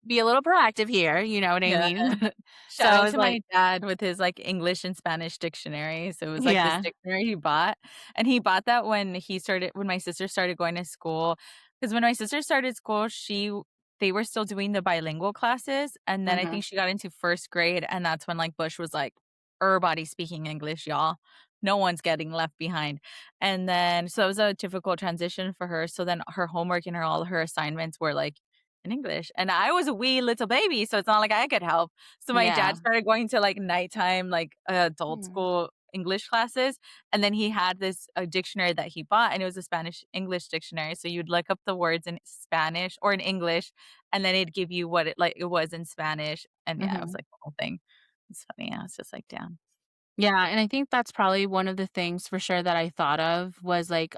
be a little proactive here." You know what I Yeah. mean? So Shout I out was to like my dad with his, like, English and Spanish dictionary. So it was, like, this yeah. dictionary he bought, and he bought that when my sister started going to school. Because when my sister started school, they were still doing the bilingual classes, and then I Mhm. think she got into 1st grade, and that's when, like, Bush was like, "Everybody speaking English, y'all. No one's getting left behind." And then so it was a difficult transition for her, so then her homework and all her assignments were, like, in English, and I was a wee little baby, so it's not like I could help. So my Yeah. dad started going to, like, nighttime, like, adult Mhm. school English classes, and then he had a dictionary that he bought, and it was a Spanish English dictionary, so you'd look up the words in Spanish or in English, and then it'd give you what it was in Spanish, and yeah, it was Mhm. like the whole thing. It's funny, yeah, it's just like, damn. Yeah, and I think that's probably one of the things for sure that I thought of was, like,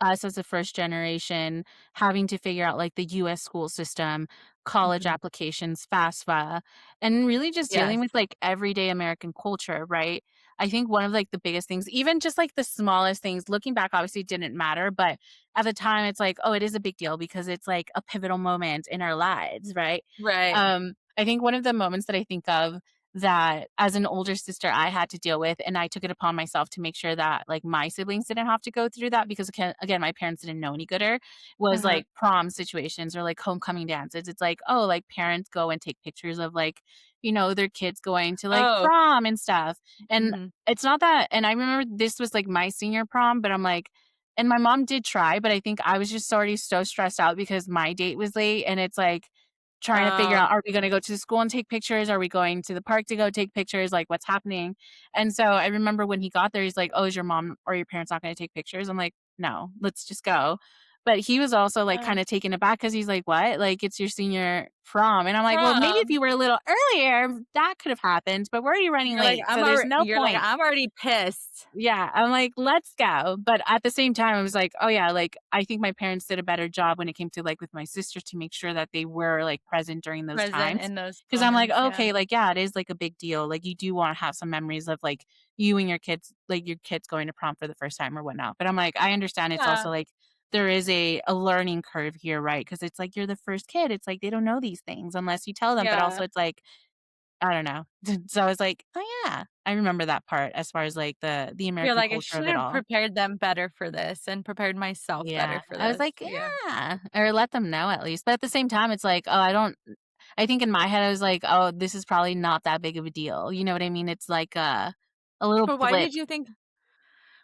us as a first generation having to figure out like the US school system, college Mhm. applications, FAFSA, and really just dealing Yes. with like everyday American culture, right? I think one of like the biggest things, even just like the smallest things, looking back obviously didn't matter, but at the time it's like, oh, it is a big deal because it's like a pivotal moment in our lives, right? Right. I think one of the moments that I think of that as an older sister I had to deal with, and I took it upon myself to make sure that, like, my siblings didn't have to go through that because again, my parents didn't know any gooder, was, Uh-huh. like, prom situations or, like, homecoming dances. It's like, oh, like, parents go and take pictures of, like, their kids going to, like, Oh. prom and stuff, and Mhm. it's not that and I remember this was, like, my senior prom, but I'm like and my mom did try, but I think I was just already so stressed out because my date was late, and it's like, trying to figure Oh, out, are we gonna go to the school and take pictures? Are we going to the park to go take pictures? Like, what's happening? And so I remember when he got there, he's like, "Oh, is your mom or your parents not gonna take pictures?" I'm like, "No, let's just go." But he was also, like, uh, kinda taken aback because he's like, "What? Like, it's your senior prom." And I'm like, "Well, maybe if prom. you were a little earlier, that could have happened, but we're already running late, so there's no You're like, point." "I'm already pissed." Yeah, I'm like, "Let's go." But at the same time, I was like, "Oh, yeah," like, I think my parents did a better job when it came to, like, with my sisters to make sure that they were, like, present during those Present times. in those Because 'Cause I'm like, moments, yeah. "Okay, like, yeah, it is, like, a big deal." Like, you do wanna have some memories of, like, you and your kids going to prom for the first time or whatnot. But I'm like, I understand it's Yeah, also, like, there is a learning curve here, right? Because it's like you're the first kid. It's like they don't know these things unless you tell them, but yeah. also it's like I don't know. So I was like, "Oh, yeah." I remember that part as far as, like, the You're American like, "I culture of should it have all. prepared them better for this and prepared myself better Yeah. for I was this." like, Yeah. "Yeah." Or let them know at least. But at the same time, it's like, oh, I think in my head, I was like, "Oh, this is probably not that big of a deal." You know what I mean? It's like a little But why blip. would you think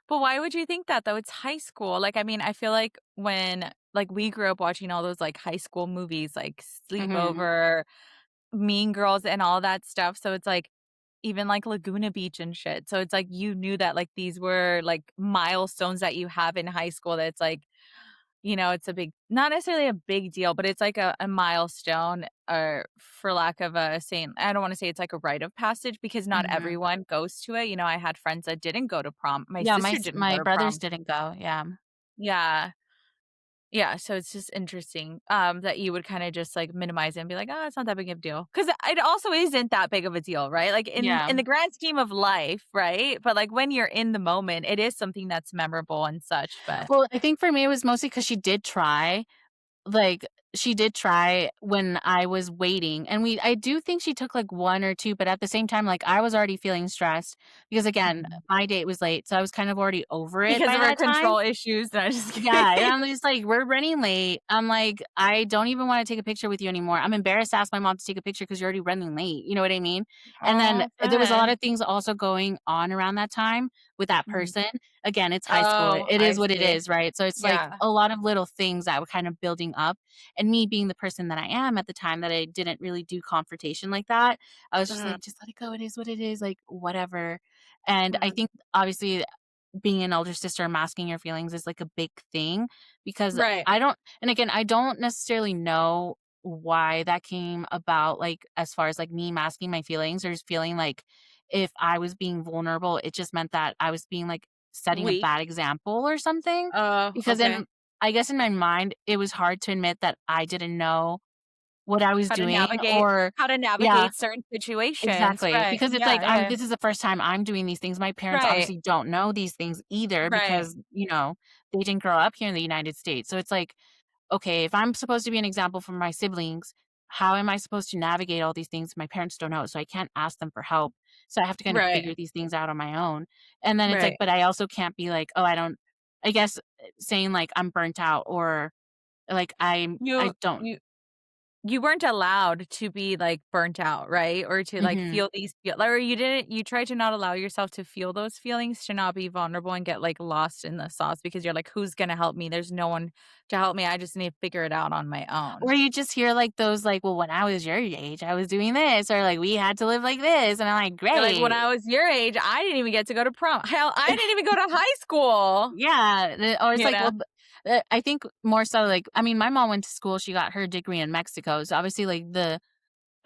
But why would you think that though? It's high school. Like, I mean, I feel like when like we grew up watching all those like high school movies, like Mhm. Sleepover, Mean Girls, and all that stuff. So it's like even like Laguna Beach and shit. So it's like you knew that like these were like milestones that you have in high school that's like, it's a big not necessarily a big deal, but it's like a milestone or for lack of a saying, I don't want to say it's like a rite of passage because not Mhm. everyone goes to it. I had friends that didn't go to prom. My Yeah, sister didn't go my to brothers prom. didn't go, yeah. Yeah. Yeah, so it's just interesting, that you would kinda just, like, minimize it and be like, "Oh, it's not that big of a deal," because it also isn't that big of a deal, right? Like, Yeah. in the grand scheme of life, right? But, like, when you're in the moment, it is something that's memorable and such, but Well, I think for me, it was mostly because she did try. Like, she did try when I was waiting, and I do think she took, like, 1 or 2, but at the same time, like, I was already feeling stressed because, again, Mhm. my date was late, so I was kind of already over it Because by of our that time. control issues, no, just Yeah, and kidding. I'm just like, "We're running late." I'm like, "I don't even wanna take a picture with you anymore. I'm embarrassed to ask my mom to take a picture because 'cause you're already running late." You know what I mean? And then Oh, there was a lot fun. of things also going on around that time with that Mhm. person. Again, it's high school. Oh, It I is what it see. is, right? So it's like Yeah. a lot of little things that were kind of building up, and me being the person that I am at the time that I didn't really do confrontation like that, I was just Mhm, like, "Just let it go. It is what it is, like, whatever." And I mhm. think, obviously, being an older sister, masking your feelings is, like, a big thing because Right, I don't necessarily know why that came about, like, as far as, like, me masking my feelings or just feeling like if I was being vulnerable, it just meant that I was being, like, setting a weak. bad example or something, Oh, because okay. then I guess in my mind, it was hard to admit that I didn't know what I was How to doing navigate or how to yeah. navigate certain situations, Exactly, right. because it's Yeah, like, yeah. this is the first time I'm doing these things. My parents Right, obviously don't know these things either right. because, they didn't grow up here in the United States. So it's like, okay, if I'm supposed to be an example for my siblings, how am I supposed to navigate all these things my parents don't know? So I can't ask them for help. So I have to kind of Right, figure these things out on my own. And then it's like, right. but I also can't be like, oh, I guess saying like I'm burnt out or like I You don't. you you weren't allowed to be, like, burnt out, right? Or to, like, Mhm. feel these feel or you tried to not allow yourself to feel those feelings, to not be vulnerable and get, like, lost in the sauce because you're like, "Who's gonna help me? There's no one to help me. I just need to figure it out on my own." Or you just hear, like, those, like, "Well, when I was your age, I was doing this," or, like, "We had to live like this," and I'm like, You're like, "When "Great." I was your age, I didn't even get to go to prom. Hell, I didn't even go to high school." Yeah, or it's You like, know? well, I think more so, like I mean, my mom went to school, she got her degree in Mexico, so obviously, like,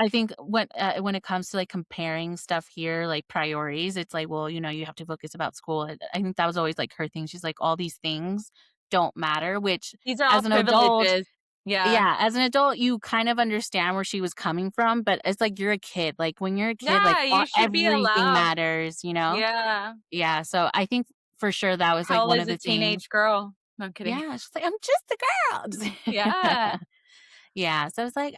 I think when it comes to, like, comparing stuff here, like, priorities, it's like, well, you have to focus about school, I think that was always, like, her thing, she's like, "All these things don't matter, which These are all as an adult privileges. Yeah. yeah, as an adult, you kind of understand where she was coming from, but it's like you're a kid. Like, when you're a kid, like, Yeah, you should be everything allowed. matters, you know? Yeah. Yeah, so I think for sure that was, like, How old one is of a the things. teenage girl? No, I'm kidding. Yeah, she's like, "I'm just a girl." Yeah. Yeah, so I was like,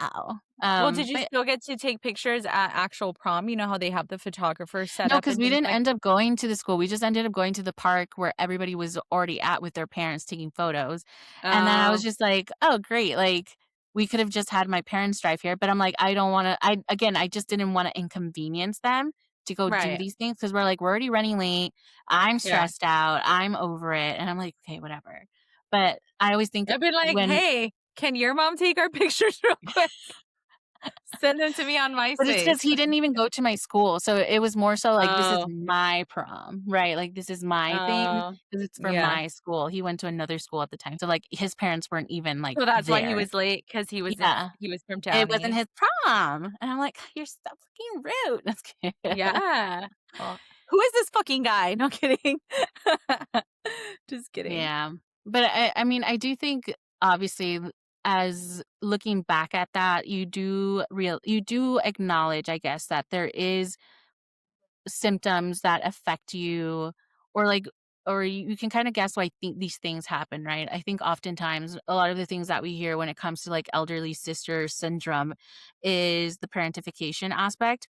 "Ow." Well, did you But still get to take pictures at actual prom? You know how they have the photographer set no, up because and we things didn't like. end up going to the school, we just ended up going to the park where everybody was already at with their parents taking photos, and then I was Oh, just like, "Oh, great," like, we could have just had my parents drive here, but I'm like, I don't wanna I just didn't wanna inconvenience them to go do right. these things because 'cause we're like, "We're already running late, I'm Yeah. stressed out, I'm over it," and I'm like, "Okay, whatever." But I always think I'd be like, when "Hey, can your mom take our pictures real quick? Send them to me on but it's MySpace." because he didn't even go to my school, so it was more so like, this is Oh, my prom, right? Like, this is my thing oh, because it's for yeah. my school. He went to another school at the time, so, like, his parents weren't even, like, So that's why he there. was late because Yeah. he was from It down wasn't east. his prom, and I'm like, "You're so fucking rude." Just kidding. Yeah. Well, who is this fucking guy? No kidding. Just kidding. Yeah. But I mean, I do think, obviously, as looking back at that, you do acknowledge, I guess, that there is symptoms that affect you or like or you can kind of guess why these things happen, right? I think oftentimes a lot of the things that we hear when it comes to like elderly sister syndrome is the parentification aspect.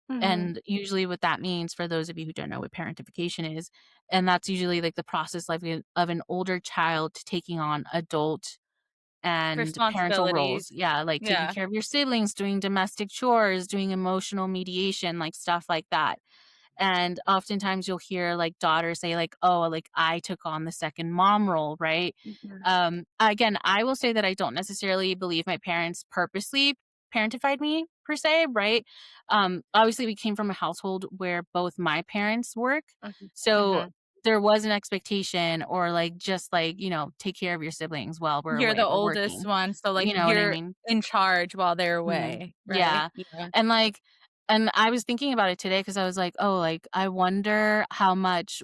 Mhm. And usually what that means for those of you who don't know what parentification is, and that's usually like the process like of an older child taking on adult and parental roles. Responsibilities. Yeah, like taking Yeah. care of your siblings, doing domestic chores, doing emotional mediation, like stuff like that. And oftentimes you'll hear like daughters say like, "Oh, like I took on the second mom role," right? Mhm. Again, I will say that I don't necessarily believe my parents purposely parentified me per se, right? Obviously we came from a household where both my parents work. Mhm. So Mhm. there was an expectation or like just like, take care of your siblings while we're You're the away or oldest working. one, so, like, You know what I you're mean? in charge while they're Mhm. away, right? Yeah. Yeah. And, like and I was thinking about it today because I was like, "Oh, like, I wonder how much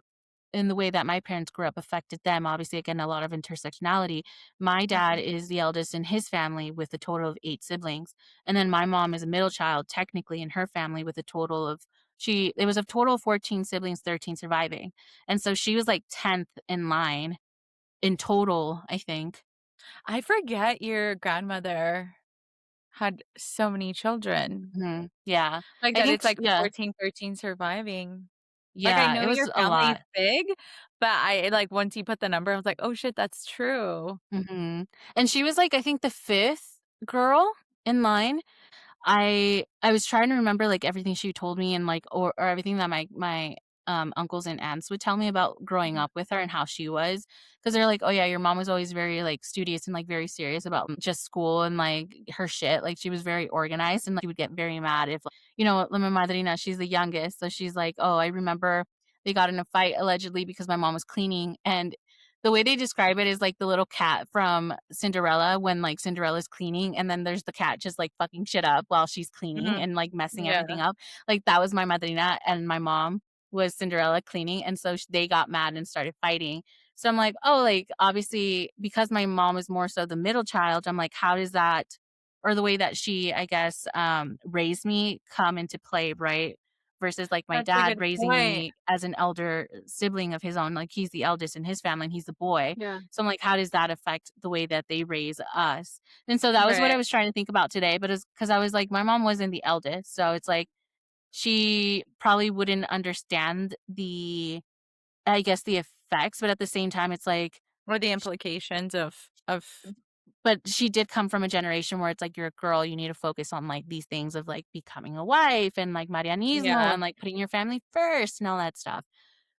in the way that my parents grew up affected them." Obviously, again, a lot of intersectionality. My dad Mhm. is the eldest in his family with a total of 8 siblings, and then my mom is a middle child technically in her family with a total of it was a total of 14 siblings, 13 surviving. And so she was, like, 10th in line in total, I think. I forget your grandmother had so many children. Mhm. Yeah. Like, I that think it's, sh like, yeah. 14, 13 surviving. Like, I Yeah, know it your was a family is lot. big, but like, once you put the number, I was like, "Oh, shit, that's true." Mhm. And she was, like, I think the 5th girl in line. I was trying to remember, like, everything she told me and, like or everything that my uncles and aunts would tell me about growing Mhm. up with her and how she was, because 'cause they're like, "Oh, yeah, your mom was always very, like, studious and, like, very serious about just school and, like, her shit." Like, she was very organized and, like, she would get very mad if, my madrina, she's the youngest, so she's like, "Oh, I remember they got in a fight allegedly because my mom was cleaning," and the way they describe it is like the little cat from Cinderella when, like, Cinderella's cleaning, and then there's the cat just, like, fucking shit up while she's cleaning Mhm. and, like, messing Yeah. everything up. Like, that was my madrina, and my mom was Cinderella cleaning, and so they got mad and started fighting. So I'm like, "Oh," like, obviously, because my mom is more so the middle child, I'm like, "How does that" or the way that she, I guess, raised me come into play, right? Versus, like, my That's a dad good raising point. me as an elder sibling of his own, like, he's the eldest in his family, and he's the boy. Yeah. So I'm like, how does that affect the way that they raise us? And so that was what I Right. was trying to think about today, but it's because I was like, my mom wasn't the eldest, so it's like, she probably wouldn't understand I guess, the effects, but at the same time, it's like Or the implications of but she did come from a generation where it's like, "You're a girl, you need to focus on, like, these things of, like, becoming a wife and, like, Marianismo yeah. and, like, putting your family first and all that stuff."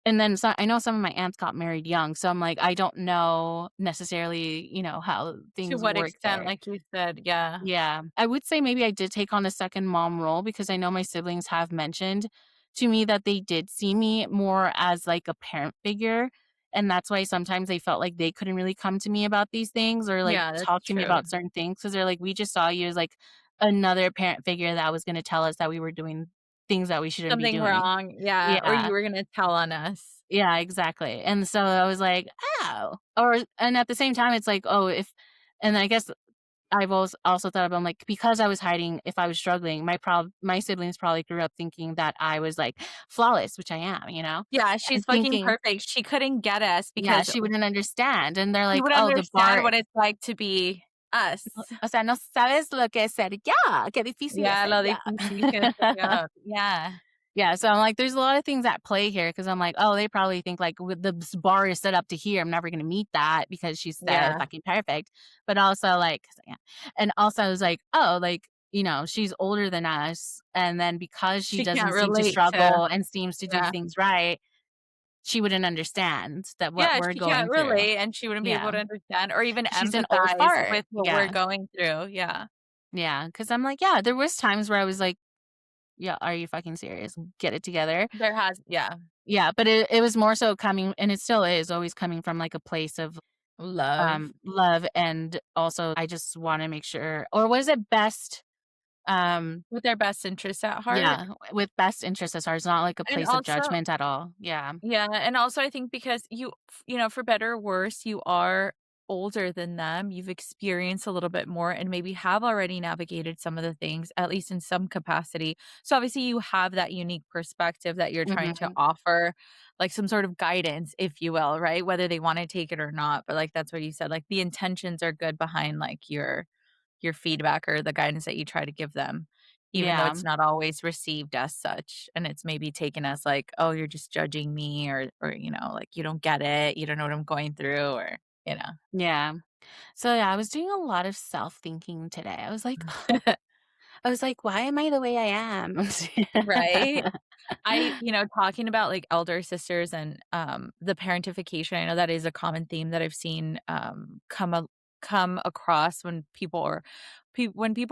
And then I know some of my aunts got married young, so I'm like, I don't know necessarily, how To things what work extent, there. like you said, yeah. Yeah. I would say maybe I did take on the second mom role because I know my siblings have mentioned to me that they did see me more as like a parent figure. And that's why sometimes they felt like they couldn't really come to me about these things or like Yeah, that's talk to me true. about certain things because they're like, we just saw you as like another parent figure that was going to tell us that we were doing things that we shouldn't be Something doing. wrong, yeah, or Yeah. you were gonna tell on us. Yeah, exactly, and so I was like, "Oh," or and at the same time, it's like, "Oh, if," and I guess I've also thought about, like, because I was hiding if I was struggling, my siblings probably grew up thinking that I was, like, flawless, which I am, Yeah, she's and fucking thinking, perfect. She couldn't get us yeah, because she wouldn't understand, and they're she like, would "Oh, the understand bar." what it's like to be us. O sea, no sabes lo que es ser yo, qué difícil es Yeah, ser lo yo. difícil que es ser yo. Yeah. Yeah, so I'm like, there's a lot of things at play here because 'cause I'm like, "Oh, they probably think, like, with the bar is set up to here, I'm never gonna meet that because she's that Yeah. fucking perfect." But also, like 'cause I am. And also I was like, "Oh, like, she's older than us, and then because she She can't doesn't seem to relate to struggle and seems to do yeah. things right, she wouldn't understand that what Yeah, we're she can't going through." relate, and she wouldn't be able Yeah. to understand or even 'Cause she's an old empathize fart. with what we're Yeah. going through, yeah. Yeah. Because 'cause I'm like, yeah, there was times where I was like, "Yeah, are you fucking serious? Get it together." There has yeah. Yeah, but it was more so coming, and it still is always coming from, like, a place of, Love. love, and also I just wanna make sure, or was it best, um With their best interests at heart. yeah, with best interest as far as not, like, a And place of also judgment at all. Yeah. yeah, and also I think because for better or worse, you are older than them, you've experienced a little bit more and maybe have already navigated some of the things, at least in some capacity. So obviously you have that unique perspective that you're trying to Mhm. offer, like some sort of guidance, if you will, right? Whether they want to take it or not. But like that's what you said, like the intentions are good behind like your feedback or the guidance that you try to give them, even though Yeah. it's not always received as such, and it's maybe taken as like, "Oh, you're just judging me," or like, "You don't get it, you don't know what I'm going through," or, you know. Yeah. So, yeah, I was doing a lot of self-thinking today. I was like, "Why am I the way I am?" Right? Talking about, like, elder sisters and, the parentification, I know that is a common theme that I've seen, come across when people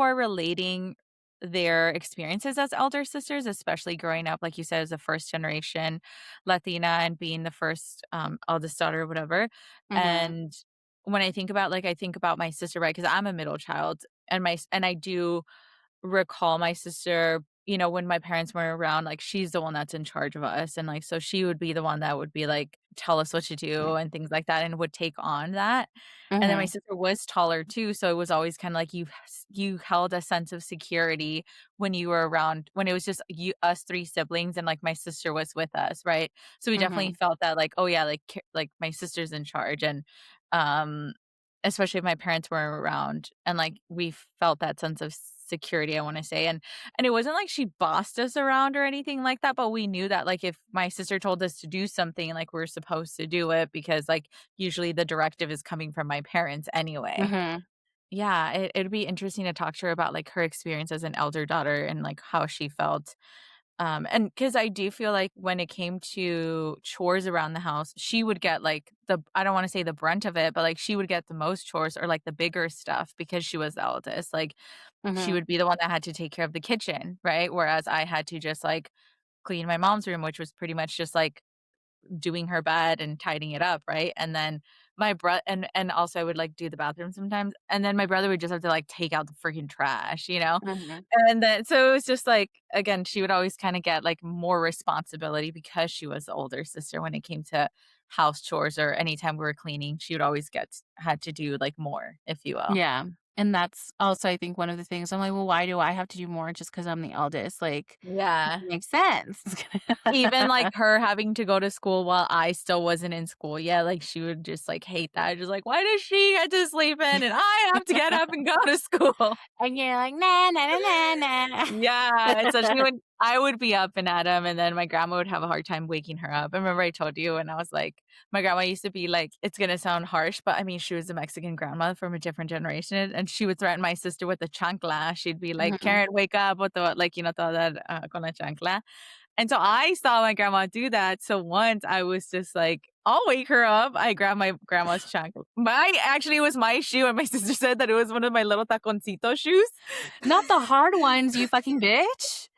are relating their experiences as elder sisters, especially growing up, like you said, as a first generation Latina and being the first, eldest daughter or whatever, Mhm. and when I think about my sister, right, because 'cause I'm a middle child, and I do recall my sister, when my parents weren't around, like, she's the one that's in charge of us, and, like, so she would be the one that would be like, tell us what to do and things like that, and would take on that, and then my Mhm. sister was taller too, so it was always kinda like you held a sense of security when you were around when it was just us 3 siblings and, like, my sister was with us, right? So we definitely Mhm. felt that, like, "Oh, yeah, like, my sister's in charge," and, um especially if my parents were around, and, like, we felt that sense of security, I wanna say, and it wasn't like she bossed us around or anything like that, but we knew that, like, if my sister told us to do something, like, we're supposed to do it because, like, usually the directive is coming from my parents anyway. Mhm. Yeah, it'd be interesting to talk to her about, like, her experience as an elder daughter and, like, how she felt. And because I do feel like when it came to chores around the house, she would get, like, I don't wanna say the brunt of it, but, like, she would get the most chores or, like, the bigger stuff because she was the eldest, like, she Mhm. would be the one that had to take care of the kitchen, right? Whereas I had to just, like, clean my mom's room, which was pretty much just, like, doing her bed and tidying it up, right? And then my bro and also I would, like, do the bathroom sometimes, and then my brother would just have to, like, take out the freaking trash, you know? Mhm. And then so it was just, like, again, she would always kinda get, like, more responsibility because she was the older sister when it came to house chores or anytime we were cleaning, she would always had to do, like, more, if you will. Yeah, and that's also, I think, one of the things I'm like, "Well, why do I have to do more just because 'cause I'm the eldest?" Like, Yeah. doesn't make sense. Even, like, her having to go to school while I still wasn't in school, yeah, like, she would just, like, hate that, just like, "Why does she get to sleep in and I have to get up and go to school?" And you're like, "Na, na, na, na, Yeah, especially na." when I would be up and at 'em, and then my grandma would have a hard time waking her up. I remember I told you, and I was like my grandma used to be like it's gonna sound harsh, but I mean, she was a Mexican grandma from a different generation, and she would threaten my sister with a chancla. She'd be like, Mhm. "Karen, wake up with the" like, toda, con la chancla. And so I saw my grandma do that, so once I was just like, "I'll wake her up." I grabbed my grandma's chancla. Actually, it was my shoe, and my sister said that it was one of my little taconcito shoes. Not the hard ones, you fucking bitch.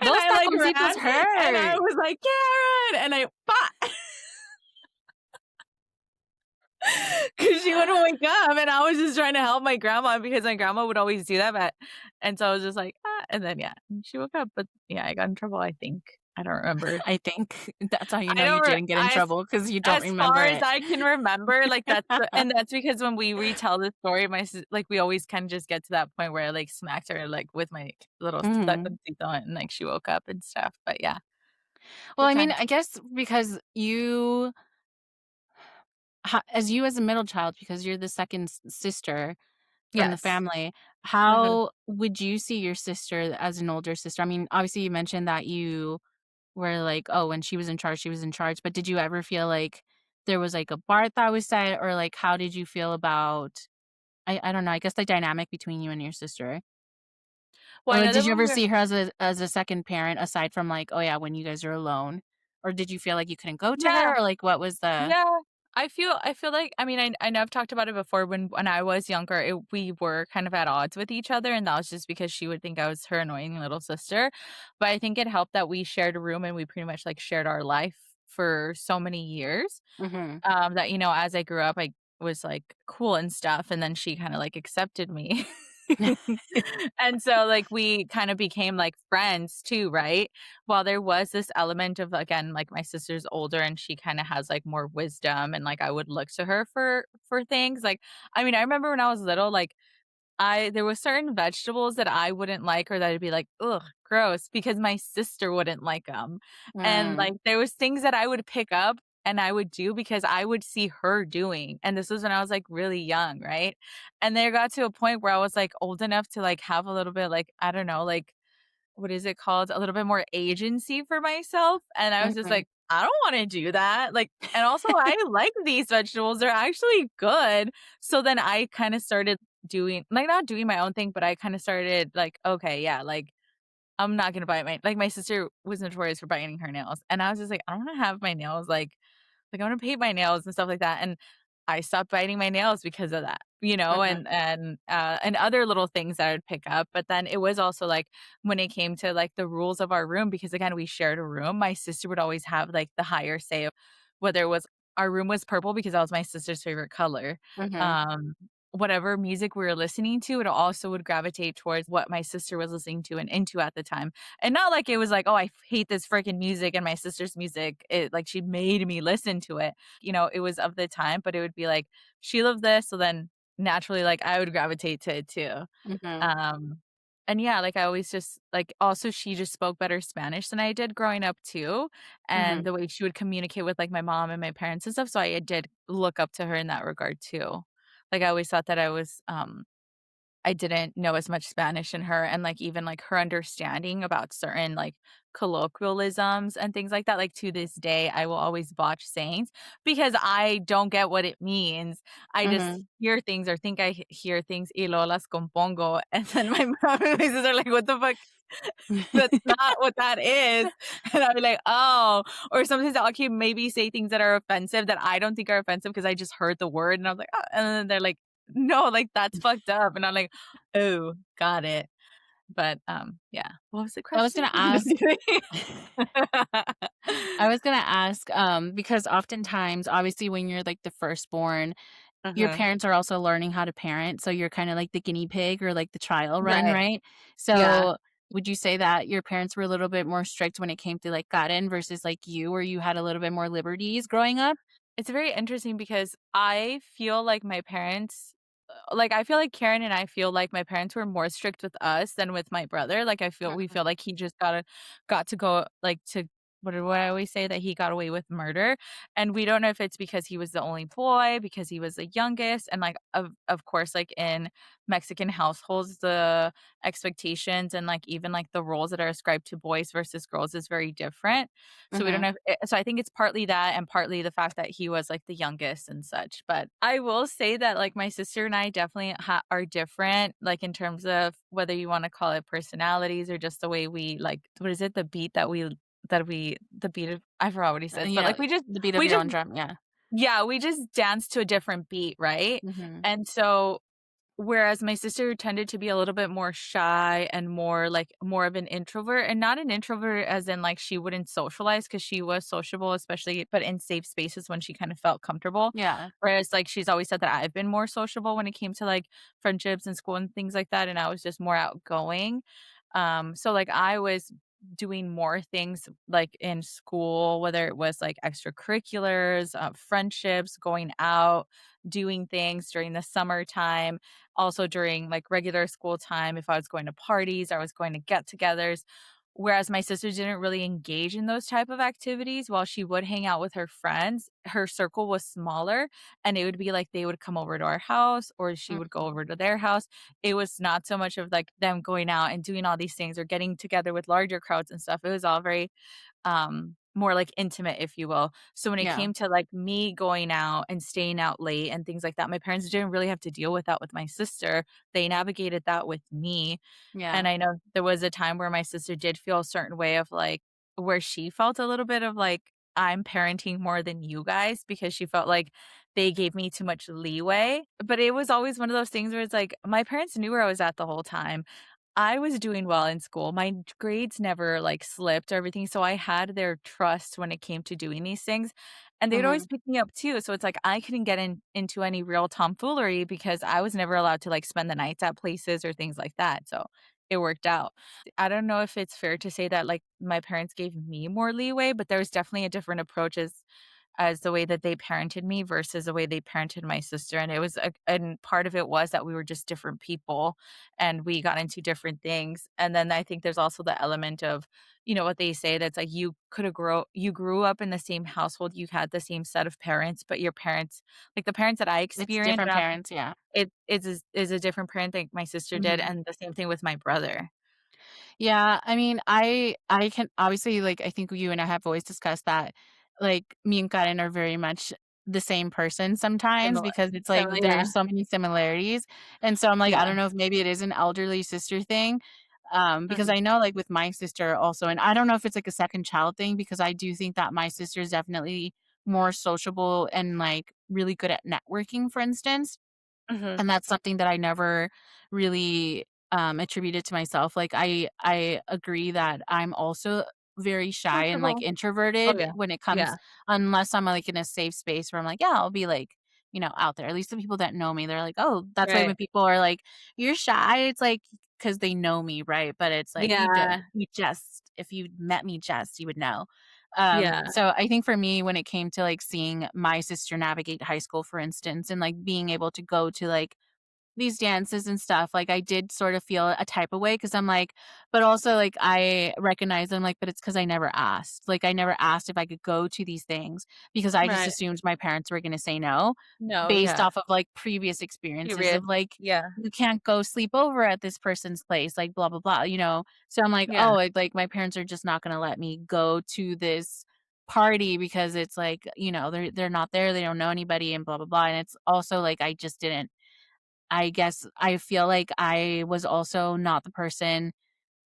And Those I, like, taconcitos ran, and I hurt. was like, "Karen!" And I 'Cause she wouldn't wake up, and I was just trying to help my grandma because my grandma would always do that, but and so I was just like, "Ah," and then, yeah, she woke up, but, yeah, I got in trouble, I think. I don't remember. I think that's how you I know you don't re didn't get in I trouble because you don't as remember far as it. I can remember, like, and that's because when we retell the story, we always kinda just get to that point where I, like, smacked her, like, with my little Mhm. taconcito and, like, she woke up and stuff, but yeah, Well, good I mean, times. I guess because you as a middle child, because you're the second sister from the Yes. family, Mhm. how would you see your sister as an older sister? I mean, obviously, you mentioned that you were like, oh, when she was in charge, she was in charge. But did you ever feel like there was like a bar that was set, or like how did you feel about? I don't know. I guess the dynamic between you and your sister, Well, or I like, know did that you when ever we were see her as a second parent aside from like, oh yeah, when you guys are alone, or did you feel like you couldn't go to Yeah. her, or like what was the? Yeah, I feel like I mean, I know I've talked about it before when I was younger, we were kind of at odds with each other, and that was just because she would think I was her annoying little sister, but I think it helped that we shared a room and we pretty much, like, shared our life for so many years, Hmm. that, as I grew up, I was, like, cool and stuff, and then she kinda, like, accepted me. And so, like, we kinda became, like, friends too, right? While there was this element of, again, like, my sister's older and she kinda has, like, more wisdom and, like, I would look to her for things, like, I mean, I remember when I was little, like, I there was certain vegetables that I wouldn't like or that I'd be like, "Ugh, gross," because my sister wouldn't like them. And, Mm, like, there was things that I would pick up and I would do because I would see her doing, and this was when I was, like, really young, right? And there got to a point where I was, like, old enough to, like, have a little bit, like, I don't know, like, what is it called? A little bit more agency for myself, and I was just mhm, like, "I don't wanna do that," like, and also I like these vegetables, they're actually good. So then I kinda started doing like, not doing my own thing, but I kinda started like, "Okay, yeah, like, I'm not gonna bite my sister was notorious for biting her nails, and I was just like, "I don't wanna have my nails, I wanna paint my nails and stuff like that," and I stopped biting my nails because of that, mhm, and other little things that I would pick up, but then it was also, like, when it came to, like, the rules of our room, because, again, we shared a room, my sister would always have, like, the higher say of whether it was our room was purple because that was my sister's favorite color, mhm, um, whatever music we were listening to, it also would gravitate towards what my sister was listening to and into at the time. And not like it was like, "Oh, I hate this freaking music and my sister's music." Like, she made me listen to it. It was of the time, but it would be like, she loved this, so then naturally, like, I would gravitate to it too. mhm, Um, and yeah, like, I always just like, also, she just spoke better Spanish than I did growing up too, and mhm. the way she would communicate with, like, my mom and my parents and stuff, so I did look up to her in that regard too. Like, I always thought that I didn't know as much Spanish in her and, like, even, like, her understanding about certain, like, colloquialisms and things like that, like, to this day, I will always botch sayings because I don't get what it means. I just Mhm. hear things or think I hear things, "Y luego las compongo," and then my mom and my sister are like, "What the fuck? That's not what that is." And I'll be like, "Oh." Or sometimes I'll keep maybe say things that are offensive that I don't think are offensive because I just heard the word and I was like, "Oh," and then they're like, "No, like, that's fucked up." And I'm like, "Oh, got it." But, yeah. What was the I was question? gonna I'm just ask kidding. I was gonna ask, because oftentimes, obviously, when you're, like, the firstborn, your Uh-huh. parents are also learning how to parent, so you're kinda like the guinea pig or, like, the trial run, Right. right? Yeah. So, would you say that your parents were a little bit more strict when it came to, like, Karen versus, like, you, where you had a little bit more liberties growing up? It's very interesting because I feel like I feel like Karen and I feel like my parents were more strict with us than with my brother. Like, we Mhm, feel like he just got to go, like, to what I always say, that he got away with murder, and we don't know if it's because he was the only boy, because he was the youngest, and, like, of course, like, in Mexican households, the expectations and, like, even, like, the roles that are ascribed to boys versus girls is very different. So we don't mhm, know so I think it's partly that and partly the fact that he was, like, the youngest and such, but I will say that, like, my sister and I definitely are different, like, in terms of whether you wanna call it personalities or just the way we, like, what is it? The beat of I forgot what he says, but, yeah, like, the beat of we your just own drum, yeah. yeah, we just dance to a different beat, right? Mhm, And so Whereas my sister tended to be a little bit more shy and more like more of an introvert, and not an introvert as in like she wouldn't socialize because she was sociable, especially but in safe spaces when she kind of felt comfortable. Yeah. Whereas like she's always said that I've been more sociable when it came to like friendships and school and things like that. And I was just more outgoing. So like I was doing more things like in school, whether it was like extracurriculars, friendships, going out, doing things during the summertime, also during like regular school time. If I was going to parties, I was going to get-togethers. Whereas my sister didn't really engage in those type of activities, while she would hang out with her friends, her circle was smaller, and it would be like they would come over to our house or she would go Mhm. over to their house. It was not so much of like them going out and doing all these things or getting together with larger crowds and stuff. It was all very more like intimate, if you will. So when it Yeah. came to like me going out and staying out late and things like that, my parents didn't really have to deal with that with my sister. They navigated that with me. Yeah. And I know there was a time where my sister did feel a certain way of like where she felt a little bit of like, I'm parenting more than you guys because she felt like they gave me too much leeway. But it was always one of those things where it's like my parents knew where I was at the whole time. I was doing well in school. My grades never like slipped or everything. So I had their trust when it came to doing these things. And they'd always Mhm. pick me up too. So it's like I couldn't get into any real tomfoolery because I was never allowed to like spend the nights at places or things like that. So it worked out. I don't know if it's fair to say that like my parents gave me more leeway, but there was definitely a different approach as the way that they parented me versus the way they parented my sister. And it was and part of it was that we were just different people and we got into different things. And then I think there's also the element of, what they say that's like you grew up in the same household, you had the same set of parents, but your parents, like the parents that I It's experienced, different parents, yeah. is a different parent than my sister did, Mhm. and the same thing with my brother. Yeah, I mean, I can obviously, like, I think you and I have always discussed that, like, me and Karen are very much the same person sometimes Similar, because it's like similar, yeah, there's so many similarities, and so I'm like, I yeah, don't know if maybe it is an elderly sister thing, because mhm, I know, like, with my sister also, and I don't know if it's like a second child thing because I do think that my sister is definitely more sociable and, like, really good at networking, for instance. mhm, And that's something that I never really, attributed to myself. Like, I agree that I'm also very shy and, like, comfortable. Oh, introverted yeah, when it yeah, comes unless I'm, like, in a safe space where I'm like, "Yeah, I'll be, like, out there." At least the people that know me, they're like, "Oh," that's why right, when people are like, "You're shy," it's like because they know me, right? But it's like, you don't. yeah, You just if you met me just, you would know. yeah, So I think for me, when it came to, like, seeing my sister navigate high school, for instance, and, like, being able to go to, like, these dances and stuff, like, I did sort of feel a type of way because 'cause I'm like but also, like, I recognize I'm like, but it's because I never asked. Like, I never asked if I could go to these things because I just right. assumed my parents were gonna say no No, based yeah, off of, like, previous experiences period. of, like, Yeah, "You can't go sleep over at this person's place," like, blah, blah, blah, you know? So I'm like, yeah, "Oh," like, my parents are just not gonna let me go to this party because it's like, they're not there, they don't know anybody and blah, blah, blah, and it's also like I just didn't I guess I feel like I was also not the person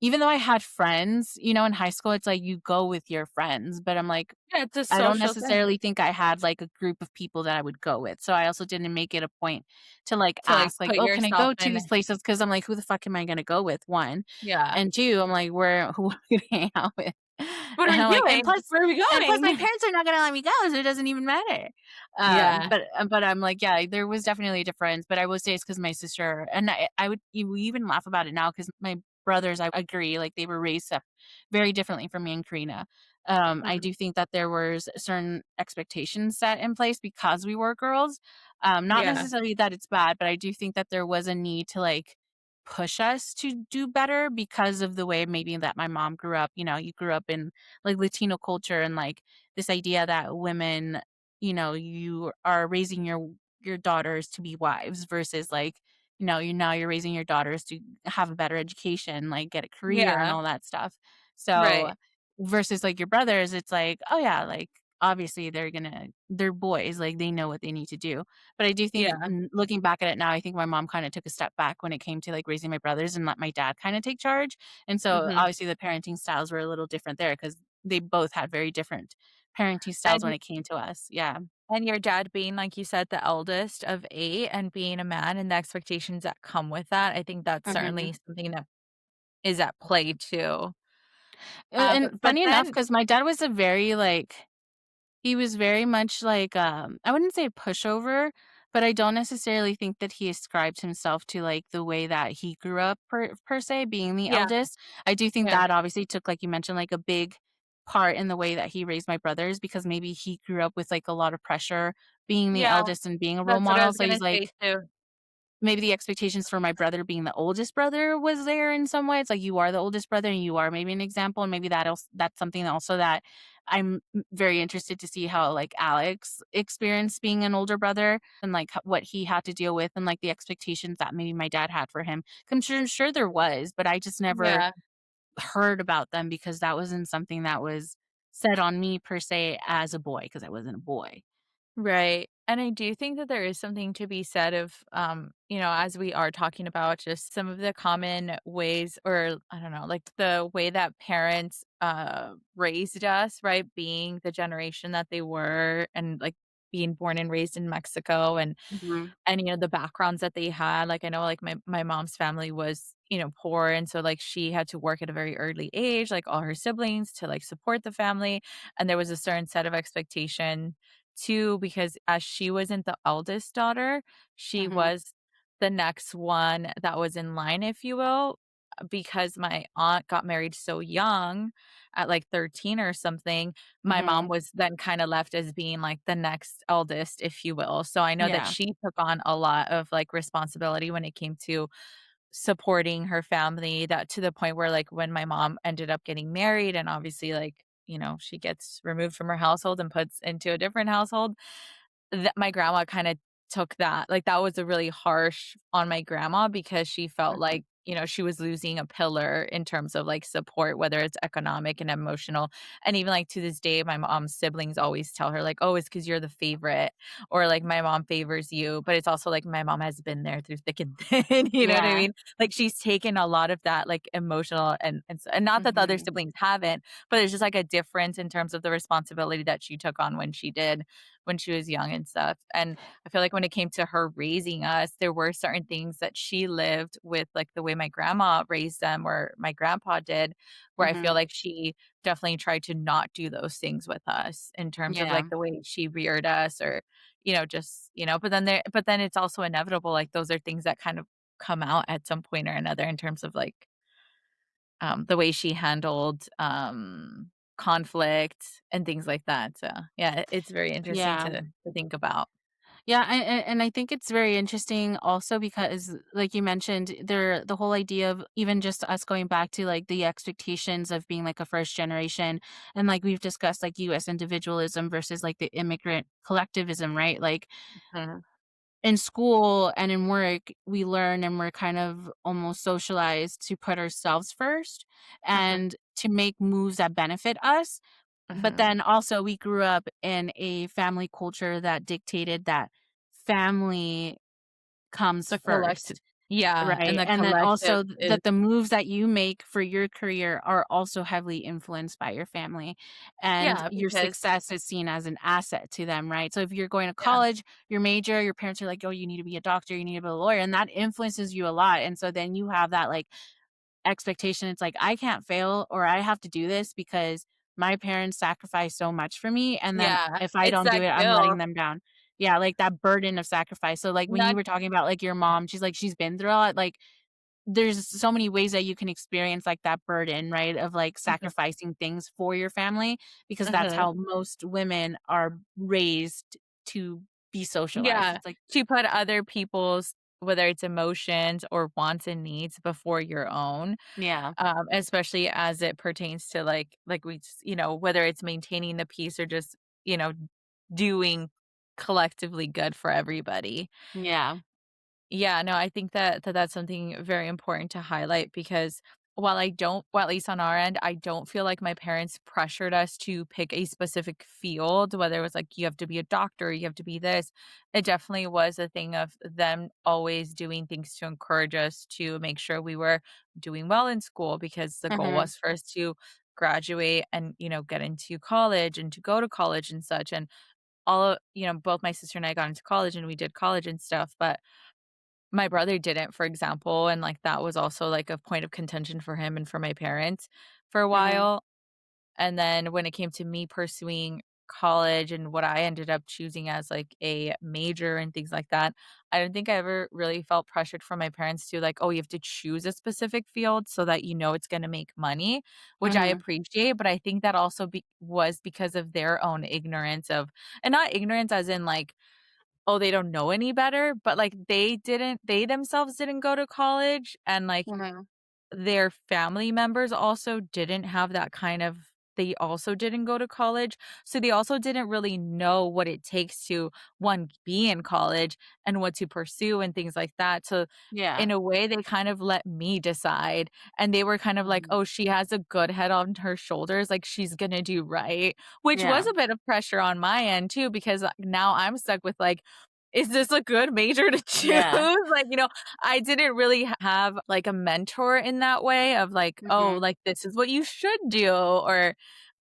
even though I had friends, in high school, it's like you go with your friends, but I'm like, yeah, it's a I don't social thing necessarily think I had, like, a group of people that I would go with, so I also didn't make it a point to, like, to like ask, like, put "Oh, can I yourself go to in. these places?" Because 'Cause I'm like, "Who the fuck am I gonna go with?" 1, Yeah. and 2, I'm like, "Where who am I gonna hang out with?" What are And we I'm like doing? Where are we and plus my going? parents are not gonna let me go, so it doesn't even matter. Yeah, But I'm like, yeah, there was definitely a difference, but I will say it's because my sister and I would we even laugh about it now because my brothers, I agree, like, they were raised up very differently from me and Karina. I mhm, do think that there was certain expectations set in place because we were girls. Not yeah, necessarily that it's bad, but I do think that there was a need to, like, push us to do better because of the way maybe that my mom grew up. You grew up in, like, Latino culture and, like, this idea that women, you are raising your daughters to be wives versus, like, you're raising your daughters to have a better education, like, get a career and yeah, all that stuff. So right, versus, like, your brothers, it's like, "Oh, yeah, like, obviously they're boys, like, they know what they need to do." But I do think yeah, looking back at it now, I think my mom kinda took a step back when it came to, like, raising my brothers and let my dad kinda take charge, and so, mhm, obviously, the parenting styles were a little different there because they both had very different parenting styles when and it came to us. Yeah. And your dad being, like you said, the eldest of 8 and being a man and the expectations that come with that, I think that's Mhm. certainly something that is at play too. And But funny enough, then because my dad was a very, like he was very much like, I wouldn't say pushover, but I don't necessarily think that he ascribed himself to, like, the way that he grew up per se, being the yeah, eldest. I do think yeah, that obviously took, like you mentioned, like, a big part in the way that he raised my brothers because maybe he grew up with, like, a lot of pressure being the yeah, eldest and being a role that's what I model, was so gonna he's say like too. maybe the expectations for my brother being the oldest brother was there in some way. It's like you are the oldest brother and you are maybe an example, and maybe that's something also that very interested to see how, like, Alex experienced being an older brother and, like, what he had to deal with and, like, the expectations that maybe my dad had for him. I'm sure there was, but I just never Yeah. heard about them because that wasn't something that was said on me per se as a boy because I wasn't a boy. Right. And I do think that there is something to be said of, as we are talking about just some of the common ways, or I don't know, like the way that parents raised us, right? Being the generation that they were and like being born and raised in Mexico Mhm, the backgrounds that they had, like, I know, like, my mom's family was, poor, and so, like, she had to work at a very early age, like, all her siblings to, like, support the family, and there was a certain set of expectation too, because as she wasn't the eldest daughter, she mhm, was the next one that was in line, if you will, because my aunt got married so young, at, like, 13 or something, my mom mhm. was then kinda left as being, like, the next eldest, if you will, so I know that Yeah, she took on a lot of, like, responsibility when it came to supporting her family, that to the point where, like, when my mom ended up getting married and obviously, like, she gets removed from her household and puts into a different household, that my grandma kinda took that, like, that was a really harsh on my grandma because she felt mhm. like, she was losing a pillar in terms of, like, support, whether it's economic and emotional, and even, like, to this day, my mom's siblings always tell her, like, "Oh, it's because 'cause you're the favorite," or, like, "My mom favors you," but it's also, like, my mom has been there through thick and thin, you know what I Yeah. mean? Like, she's taken a lot of that, like, emotional and not that the other Mhm, siblings haven't, but it's just, like, a difference in terms of the responsibility that she took on when she was young and stuff, and I feel like when it came to her raising us, there were certain things that she lived with, like, the way my grandma raised them or my grandpa did, where I feel mhm. like she definitely tried to not do those things with us in terms of, Yeah. like, the way she reared us or, just, but then it's also inevitable, like, those are things that kind of come out at some point or another in terms of, like, the way she handled, conflict and things like that, so, yeah, it's very interesting Yeah. to think about. Yeah, and I think it's very interesting also because, like you mentioned, the whole idea of even just us going back to, like, the expectations of being, like, a first generation, and, like, we've discussed, like, US individualism versus, like, the immigrant collectivism, right? Like, Mhm, in school and in work, we learn and we're kind of almost socialized to put ourselves first mhm, and to make moves that benefit us. But mhm. then also we grew up in a family culture that dictated that family comes The collective first, yeah, and right? the And then collective also is that the moves that you make for your career are also heavily influenced by your family, and yeah, your because success is seen as an asset to them, right? So if you're going to yeah, college, your major, your parents are like, "Oh, you need to be a doctor, you need to be a lawyer," and that influences you a lot, and so then you have that, like, expectation. It's like, I can't fail or I have to do this because my parents sacrificed so much for me, and then yeah, if I it's don't do that it, I'm letting guilt, them down. Yeah, like that burden of sacrifice. So, like, when you not were talking about, like, your mom, she's like, she's been through a lot, like, there's so many ways that you can experience, like, that burden, right, of, like, mhm, sacrificing things for your family because that's mhm, how most women are raised to be socialized. yeah, It's like to put other people's whether it's emotions or wants and needs before your own, yeah, especially as it pertains to, whether it's maintaining the peace or just, you know, doing collectively good for everybody. yeah, Yeah, no, I think that that's something very important to highlight because at least on our end, I don't feel like my parents pressured us to pick a specific field, whether it was like, you have to be a doctor, you have to be this. It definitely was a thing of them always doing things to encourage us to make sure we were doing well in school because the goal mhm, was for us to graduate and, get into college and to go to college and such. both my sister and I got into college and we did college and stuff, but my brother didn't, for example, and, like, that was also, like, a point of contention for him and for my parents for a Mhm. while. And then when it came to me pursuing college and what I ended up choosing as, like, a major and things like that, I don't think I ever really felt pressured from my parents to, like, "Oh, you have to choose a specific field so that you know it's gonna make money," which I Mhm. appreciate, but I think that also was because of their own ignorance of, and not ignorance as in, like, oh, they don't know any better, but, like, they themselves didn't go to college, and, like, Mhm. their family members also didn't have that kind of, they also didn't go to college, so they also didn't really know what it takes to, 1, be in college and what to pursue and things like that, so Yeah. in a way, they kind of let me decide, and they were kind of like, Mhm. "Oh, she has a good head on her shoulders, like, she's gonna do right," which was Yeah. a bit of pressure on my end too because, now I'm stuck with, like, is this a good major to choose? Yeah. Like, I didn't really have, like, a mentor in that way of, like, "Oh, Mhm. like, this is what you should do," or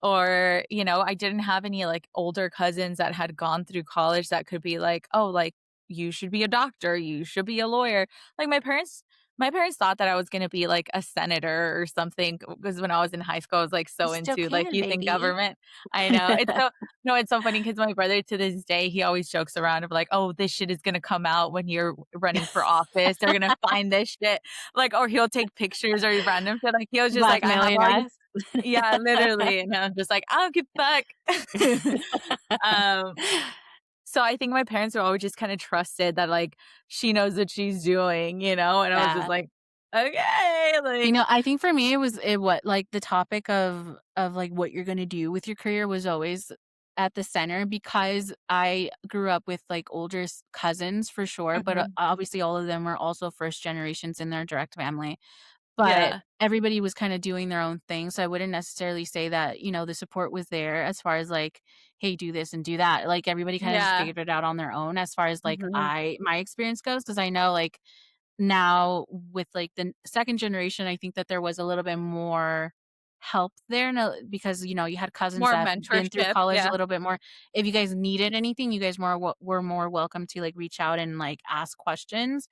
I didn't have any, like, older cousins that had gone through college that could be like, "Oh, like, you should be a doctor, you should be a lawyer." Like, my parents thought that I was gonna be, like, a senator or something because when I was in high school, I was, like, You so still into, like, can, youth and baby. government. I know. It's so funny because my brother to this day, he always jokes around of like, "Oh, this shit is gonna come out when you're running for office. They're gonna find this shit." Like, or he'll take pictures or random shit. Like, he was just like, "I have Blackmailing all your." us. Yeah, literally, and I'm just like, "I don't give a fuck." Um, so I think my parents were always just kinda trusted that, like, she knows what she's doing, and I was just Yeah. like, "Okay," like. I think for me, what like, the topic of, like, what you're gonna do with your career was always at the center because I grew up with, like, older cousins for sure, but, Mhm. obviously all of them were also first generations in their direct family. But Yeah. everybody was kinda doing their own thing, so I wouldn't necessarily say that, the support was there as far as, like, "Hey, do this and do that." Like, everybody kinda just Yeah. figured it out on their own as far as, like, Mhm. my experience goes, because I know, like, now with, like, the second generation, I think that there was a little bit more help there, no because, you had cousins More that have been through mentorship, college a yeah. little bit more. If you guys needed anything, you guys were more welcome to, like, reach out and, like, ask questions.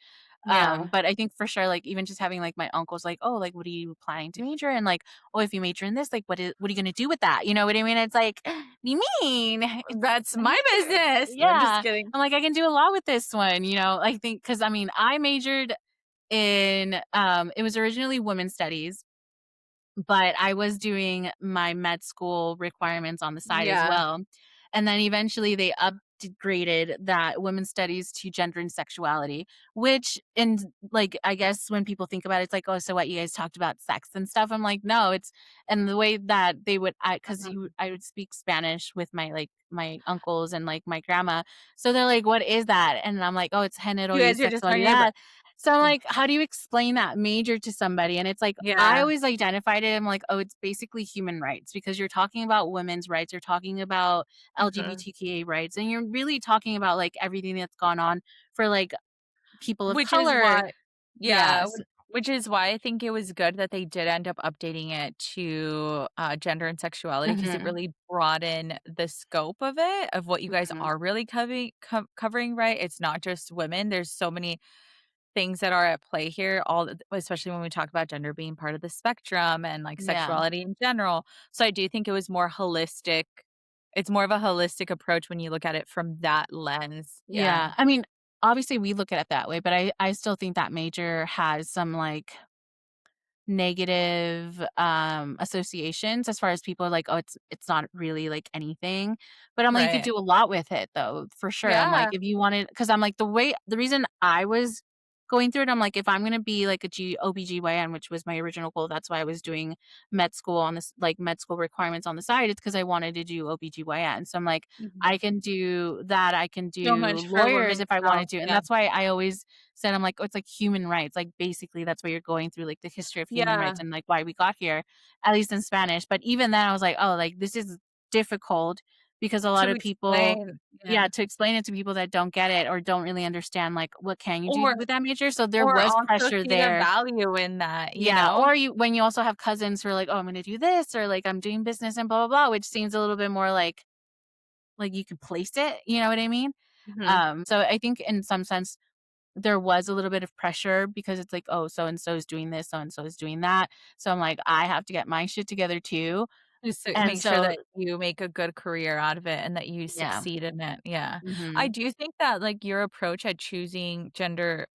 Yeah. But I think for sure, like, even just having, like, my uncles, like, "Oh, like, what are you planning to major in?" Like, "Oh, if you major in this, like, what are you gonna do with that?" You know what I mean? It's like, "What do you mean? It's That's a my major." business. I'm just Yeah. kidding. I'm like, "I can do a lot with this one," I think because I mean, I majored in, it was originally women's studies, but I was doing my med school requirements on the side as Yeah. well, and then eventually they upgraded that women's studies to gender and sexuality, which like, I guess when people think about it, it's like, "Oh, so what, you guys talked about sex and stuff?" I'm like, "No, it's." And the way that they would I would speak Spanish with my uncles and, like, my grandma, so they're like, "What is that?" And I'm like, "Oh, it's género You y guys are just learning about. sexualidad." So I'm like, how do you explain that major to somebody? And it's like, I Yeah. always identified it. I'm like, oh, it's basically human rights because you're talking about women's rights, you're talking about Mhm. LGBTQA rights, and you're really talking about like everything that's gone on for like people of Which is color. why, yeah, Yes. which is why I think it was good that they did end up updating it to, gender and sexuality because it Hmm. really broadened the scope of it, of what you guys Hmm. are really covering, right? It's not just women, there's so many things that are at play here, especially when we talk about gender being part of the spectrum and, like, Yeah. sexuality in general. So I do think it was more holistic. It's more of a holistic approach when you look at it from that lens. Yeah. Yeah. I mean, obviously we look at it that way, but I still think that major has some like negative, associations as far as people are like, "Oh, it's not really, like, anything." But I'm like, "You could Right. do a lot with it, though, for sure." I'm like, Yeah. if you wanted, because 'cause I'm like, the reason I was going through it, I'm like, if I'm gonna be, like, a OBGYN, which was my original goal, that's why I was doing med school on this like, med school requirements on the side, it's because I wanted to do OBGYN. So I'm like, Mhm. I can do that, I can So do much for lawyers women's if I health. wanted to, and Yeah. that's why I always said, I'm like, "Oh, it's like human rights." Like, basically, that's what you're going through, like, the history of human rights Yeah. and, like, why we got here, at least in Spanish. But even then, I was like, "Oh, like, this is difficult," because a lot To of people. explain. Yeah, Yeah. to explain it to people that don't get it or don't really understand, like, what can you do Or with that major? So there or was also pressure see the there. value in that, you Yeah, know? or when you also have cousins who are like, "Oh, I'm gonna do this," or like, "I'm doing business and blah, blah, blah," which seems a little bit more like, you could place it, you know what I mean? Mhm. So I think in some sense, there was a little bit of pressure because it's like, "Oh, so and so is doing this, so and so is doing that." So I'm like, "I have to get my shit together too." Just to And make sure so that you make a good career out of it and that you yeah. succeed in it, yeah. I Mhm. do think that, like, your approach at choosing gender,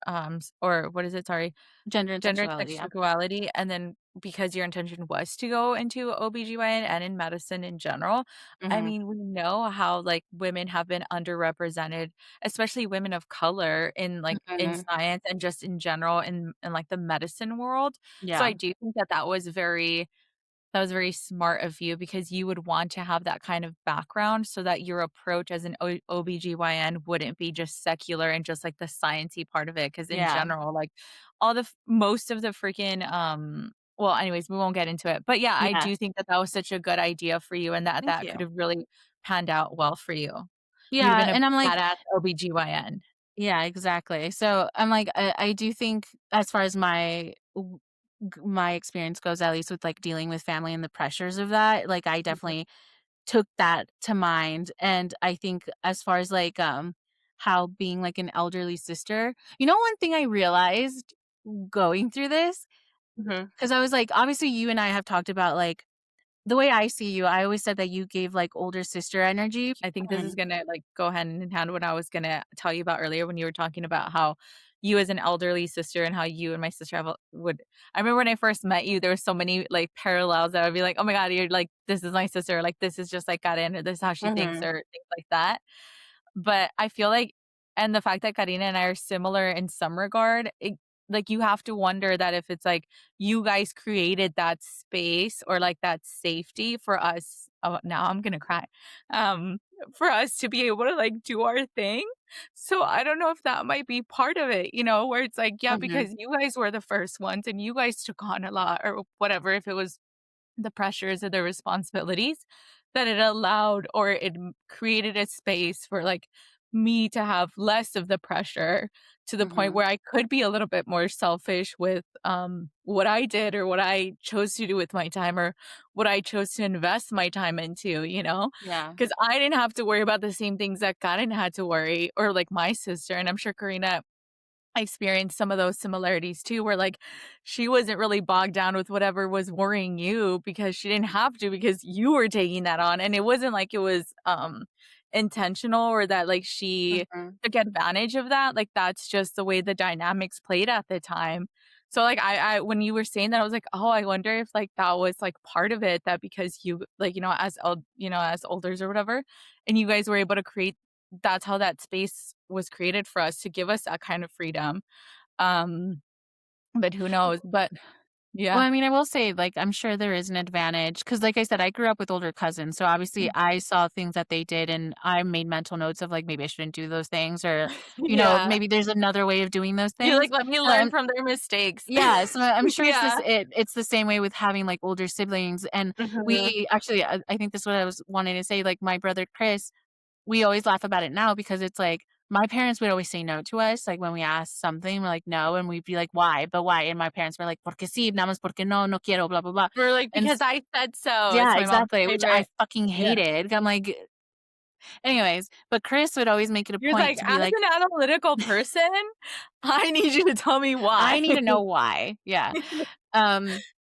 or what is it? Sorry. Gender and Gender and sexuality, yeah. sexuality, and then because your intention was to go into OBGYN and in medicine in general, I Mhm. mean, we know how, like, women have been underrepresented, especially women of color in, like, in Mhm. science and just in general in, like, the medicine world. So Yeah. I do think that that was very smart of you because you would want to have that kind of background so that your approach as an OBGYN wouldn't be just secular and just like the sciencey part of it. Because in Yeah. general, like all the most of the freaking well, anyways, we won't get into it. But yeah, I Yeah. do think that that was such a good idea for you and that Thank that could you. have really panned out well for you. You'd have Yeah, been a and I'm like badass OBGYN. yeah, exactly. So, I'm like, I do think as far as my experience goes, at least with, like, dealing with family and the pressures of that, like, I Mhm. definitely took that to mind, and I think as far as, like, how being, like, an elderly sister one thing I realized going through this, Mhm. because I was like, obviously, you and I have talked about, like the way I see you, I always said that you gave, like, older sister energy, I think this is and gonna, like, go hand in hand what I was gonna tell you about earlier when you were talking about how you as an elderly sister and how you and my sister have a would I remember when I first met you, there were so many, like, parallels that I would be like, "Oh my god, you're like, this is my sister," like, "This is just like Karen," or "This is how she thinks," mhm, or things like that. But I feel like and the fact that Karina and I are similar in some regard, like, you have to wonder that if it's, like, you guys created that space or, like, that safety for us oh, now I'm gonna cry, um, for us to be able to, like, do our thing. So, I don't know if that might be part of it, where it's like, yeah, mhm, because you guys were the first ones and you guys took on a lot or whatever, if it was the pressures or the responsibilities that it allowed or created a space for like me to have less of the pressure to the point mhm, where I could be a little bit more selfish with what I did or what I chose to do with my time or what I chose to invest my time into, yeah, because I didn't have to worry about the same things that Karen had to worry or like my sister and I'm sure Karina I experienced some of those similarities too, where like she wasn't really bogged down with whatever was worrying you because she didn't have to because you were taking that on. And it wasn't like it was intentional or that like she mhm, took advantage of that. Like that's just the way the dynamics played at the time. So like I when you were saying that, I was like, oh, I wonder if like that was like part of it that because you like, as elders or whatever, and you guys were able to create that's how that space was created for us to give us that kind of freedom. Um, but who knows? But well, yeah. I mean, I will say, like, I'm sure there is an advantage because, like I said, I grew up with older cousins, so obviously I saw things that they did, and I made mental notes of, like, maybe I shouldn't do those things or, Yeah. maybe there's another way of doing those You're like, things, "Let me and learn from their mistakes." yeah, so I'm sure Yeah. it's the same way with having, like, older siblings, and Mhm. we actually, I think this is what I was wanting to say, like, my brother Chris, we always laugh about it now because it's like, my parents would always say no to us, like, when we asked something, we're like, "No," and we'd be like, "Why? But why?" And my parents were like, "Porque sí, nada más porque no, no quiero, blah, blah, blah." We're like, And "Because I said so." It's yeah, my mom's exactly, which I favorite. fucking Yeah. hated. I'm like anyways, but Chris would always make it a You're point like, to be "As like, an analytical person, I need you to tell me "I why." need to know why." Yeah.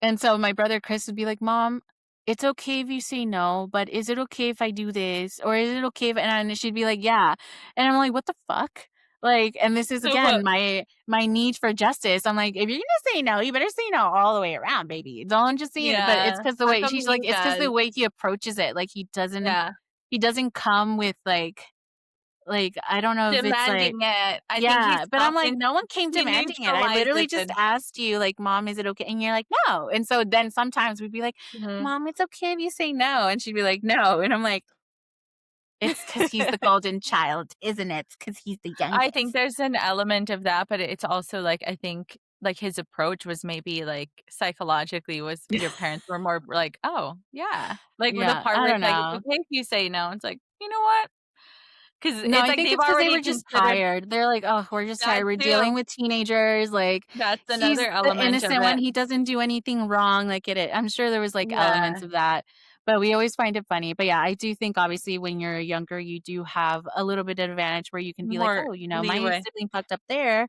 And so my brother Chris would be like, "Mom, it's okay if you say no, but is it okay if I do this? Or is it okay if" and she'd be like, "Yeah." And I'm like, "What the fuck?" Like, and this is So what again my need for justice. I'm like, "If you're gonna say no, you better say no all the way around, baby. Don't just say it." But it's yeah. because the How way come she's like, he "It's because does? the way he approaches it. Like Yeah. he doesn't come with like, I don't know if it's like" Demanding it. I think he yeah, but I'm like, softens "No one came he demanding it. I literally neutralizes just it. asked you, like, 'Mom, is it okay?' And you're like, 'No.' And so then sometimes we'd be like, Mhm. 'Mom, it's okay if you say no.' And she'd be like, 'No.' And I'm like, 'It's because he's the golden child, isn't it? Because he's the I think youngest.'" there's an element of that, but it's also, like, I think, like, his approach was maybe, like, psychologically was your parents were more like, "Oh, yeah." Like, with the Yeah, part I where don't it's like, "It's know. okay if you say no." It's like, "You know what?" 'Cause No, it's I like think they've it's because they already were just considered tired. They're like, "Oh, we're just that tired. We're dealing too. with teenagers, like, That's he's another the element of innocent one. it. He doesn't do anything wrong." Like, I'm sure there was, like, elements Yeah. of that. But we always find it funny. But yeah, I do think obviously when you're younger, you do have a little bit of advantage where you can be like, More "Oh, my leeway. sibling fucked up there,"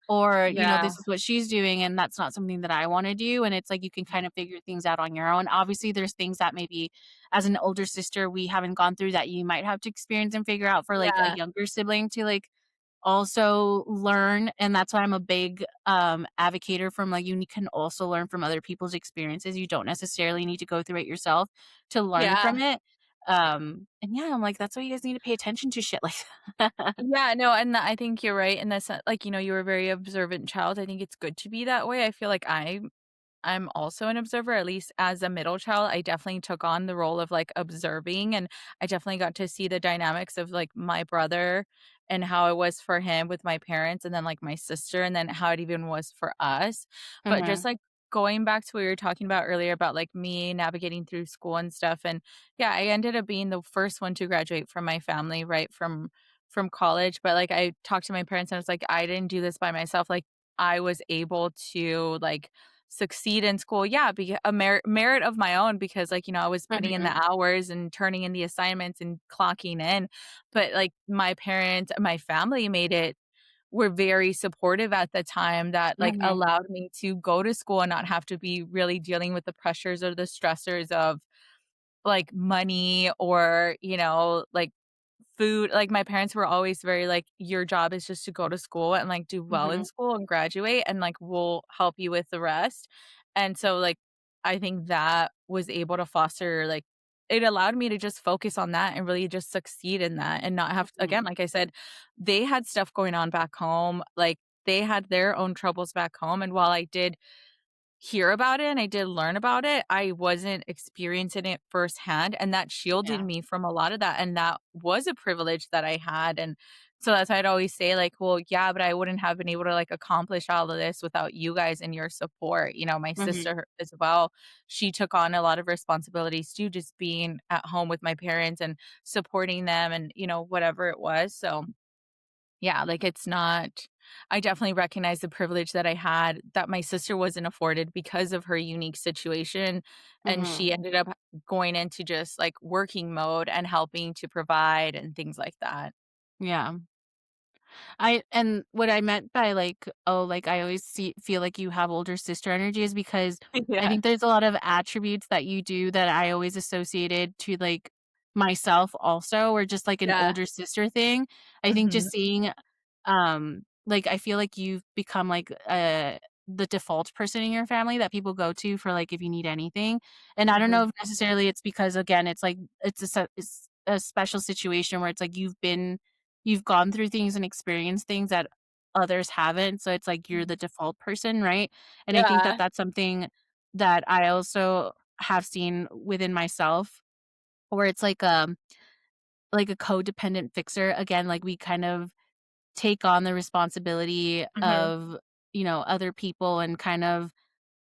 or, Yeah. "This is what she's doing, and that's not something that I wanna do," and it's like you can kind of figure things out on your own. Obviously, there's things that maybe as an older sister, we haven't gone through that you might have to experience and figure out for, like, a Yeah. younger sibling to, like, also learn, and that's why I'm a big, advocator from, like, you can also learn from other people's experiences. You don't necessarily need to go through it yourself to learn Yeah. from it. And yeah, I'm like, that's why you guys need to pay attention to shit like that. Yeah, no, and I think you're right in the like, you were a very observant child. I think it's good to be that way. I feel like I'm also an observer, at least as a middle child. I definitely took on the role of like observing, and I definitely got to see the dynamics of like my brother and how it was for him with my parents, and then like my sister, and then how it even was for us. But just Mhm, like going back to what we were talking about earlier about like me navigating through school and stuff. And yeah, I ended up being the first one to graduate from my family, right? From college. But like I talked to my parents and I was like, I didn't do this by myself. Like I was able to like succeed in school, yeah, be a merit of my own because, like, I was putting in the mhm, hours and turning in the assignments and clocking in. But, like, my parents my family made it were very supportive at the time that, like, mhm, allowed me to go to school and not have to be really dealing with the pressures or the stressors of, like, money or, like food. Like, my parents were always very like, "Your job is just to go to school and, like, do well in mhm, school and graduate, and, like, we'll help you with the rest." And so, like, I think that was able to foster, like it allowed me to just focus on that and really just succeed in that and not have mhm, again, like I said, they had stuff going on back home, like, they had their own troubles back home, and while I did hear about it and I did learn about it, I wasn't experiencing it firsthand, and that shielded yeah, me from a lot of that, and that was a privilege that I had. And so that's why I'd always say, like, "Well, yeah, but I wouldn't have been able to, like, accomplish all of this without you guys and your support." My mhm, sister as well, she took on a lot of responsibilities too, just being at home with my parents and supporting them and, whatever it was. So yeah, like, it's not I definitely recognize the privilege that I had that my sister wasn't afforded because of her unique situation, and mhm, she ended up going into just, like, working mode and helping to provide and things like that. yeah. And what I meant by, like, "Oh, like, I always feel like you have older sister energy," is because I Yeah. think there's a lot of attributes that you do that I always associated to, like, myself also, or just, like, an Yeah. older sister thing. I think just Mhm. seeing, like, I feel like you've become, like, the default person in your family that people go to for, like, if you need anything, and I don't know Mhm. if necessarily it's because, again, it's, like, it's a special situation where it's, like, you've gone through things and experienced things that others haven't, so it's like you're the default person, right? And I think that Yeah. that's something that I also have seen within myself, where it's like a codependent fixer. Again, like, we kind of take on the responsibility Mhm. of, other people and kind of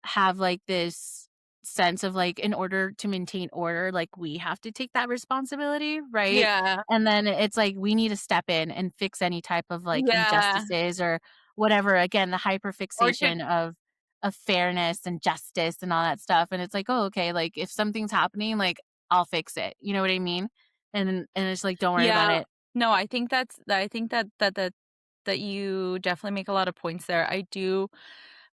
have, like, this sense of, like, in order to maintain order, like, we have to take that responsibility, right? Yeah. And then it's like we need to step in and fix any type of, like, Yeah. injustices or whatever. Again, the Or to hyperfixation of fairness and justice and all that stuff, and it's like, "Oh, okay, like, if something's happening, like, I'll fix it." You know what I mean? And it's like, "Don't worry about Yeah. it." No, I think that you definitely make a lot of points there. I do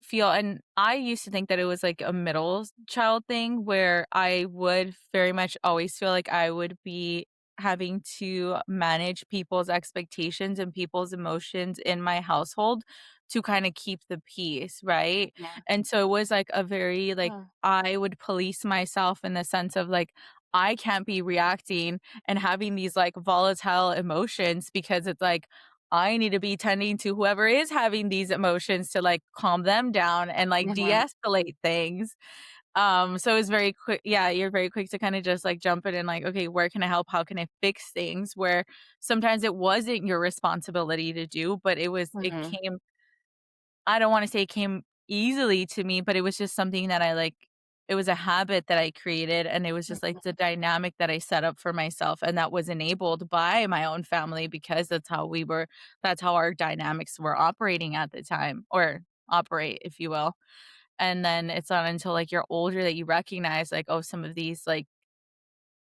feel and I used to think that it was like a middle child thing where I would very much always feel like I would be having to manage people's expectations and people's emotions in my household to kind of keep the peace, right? Mhm. And so it was like a very like Oh. I would police myself in the sense of like I can't be reacting and having these like volatile emotions because it's like I need to be tending to whoever is having these emotions to like calm them down and like Mhm. de-escalate things. So it's very quick. Yeah, you're very quick to kind of just like jump in and like, okay, where can I help? How can I fix things? Where sometimes it wasn't your responsibility to do, but it Mhm. came I don't wanna say it came easily to me, but it was just something that I, like it was a habit that I created, and it was just, like, the dynamic that I set up for myself, and that was enabled by my own family because that's how our dynamics were operating at the time, or operate, if you will. And then it's not until, like, you're older that you recognize, like, oh, some of these, like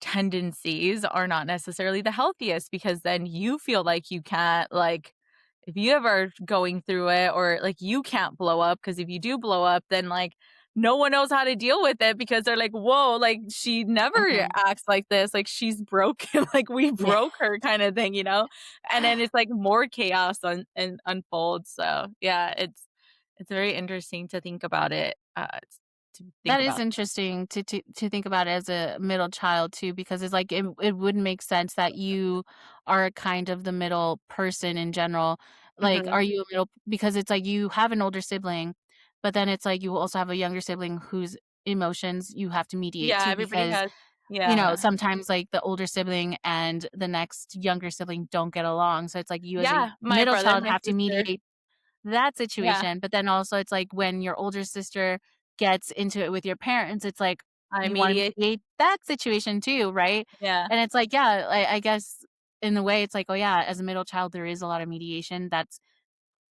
tendencies are not necessarily the healthiest because then you feel like you can't, like, if you ever going through it or like you can't blow up because if you do blow up, then like no one knows how to deal with it because they're like, whoa, like she never Mhm. acts like this. Like she's broken, like we Yeah. broke her kind of thing, you know? And then it's like more chaos and unfolds. So yeah, it's very interesting to think about it. To think That is about. interesting to think about as a middle child too, because it's like it would make sense that you are kind of the middle person in general. Like, Mhm. are you a middle because it's like you have an older sibling, but then it's like you also have a younger sibling whose emotions you have to mediate Yeah, too everybody because, has yeah. sometimes like the older sibling and the next younger sibling don't get along. So it's like you as a Yeah, my middle brother, child my have to sister. mediate that Yeah, situation, but then also it's like when your older sister gets into it with your parents, it's like I you wanna mediate. mediate that situation too, right? Yeah, And it's like, yeah, I guess in a way it's like, oh yeah, as a middle child, there is a lot of mediation that's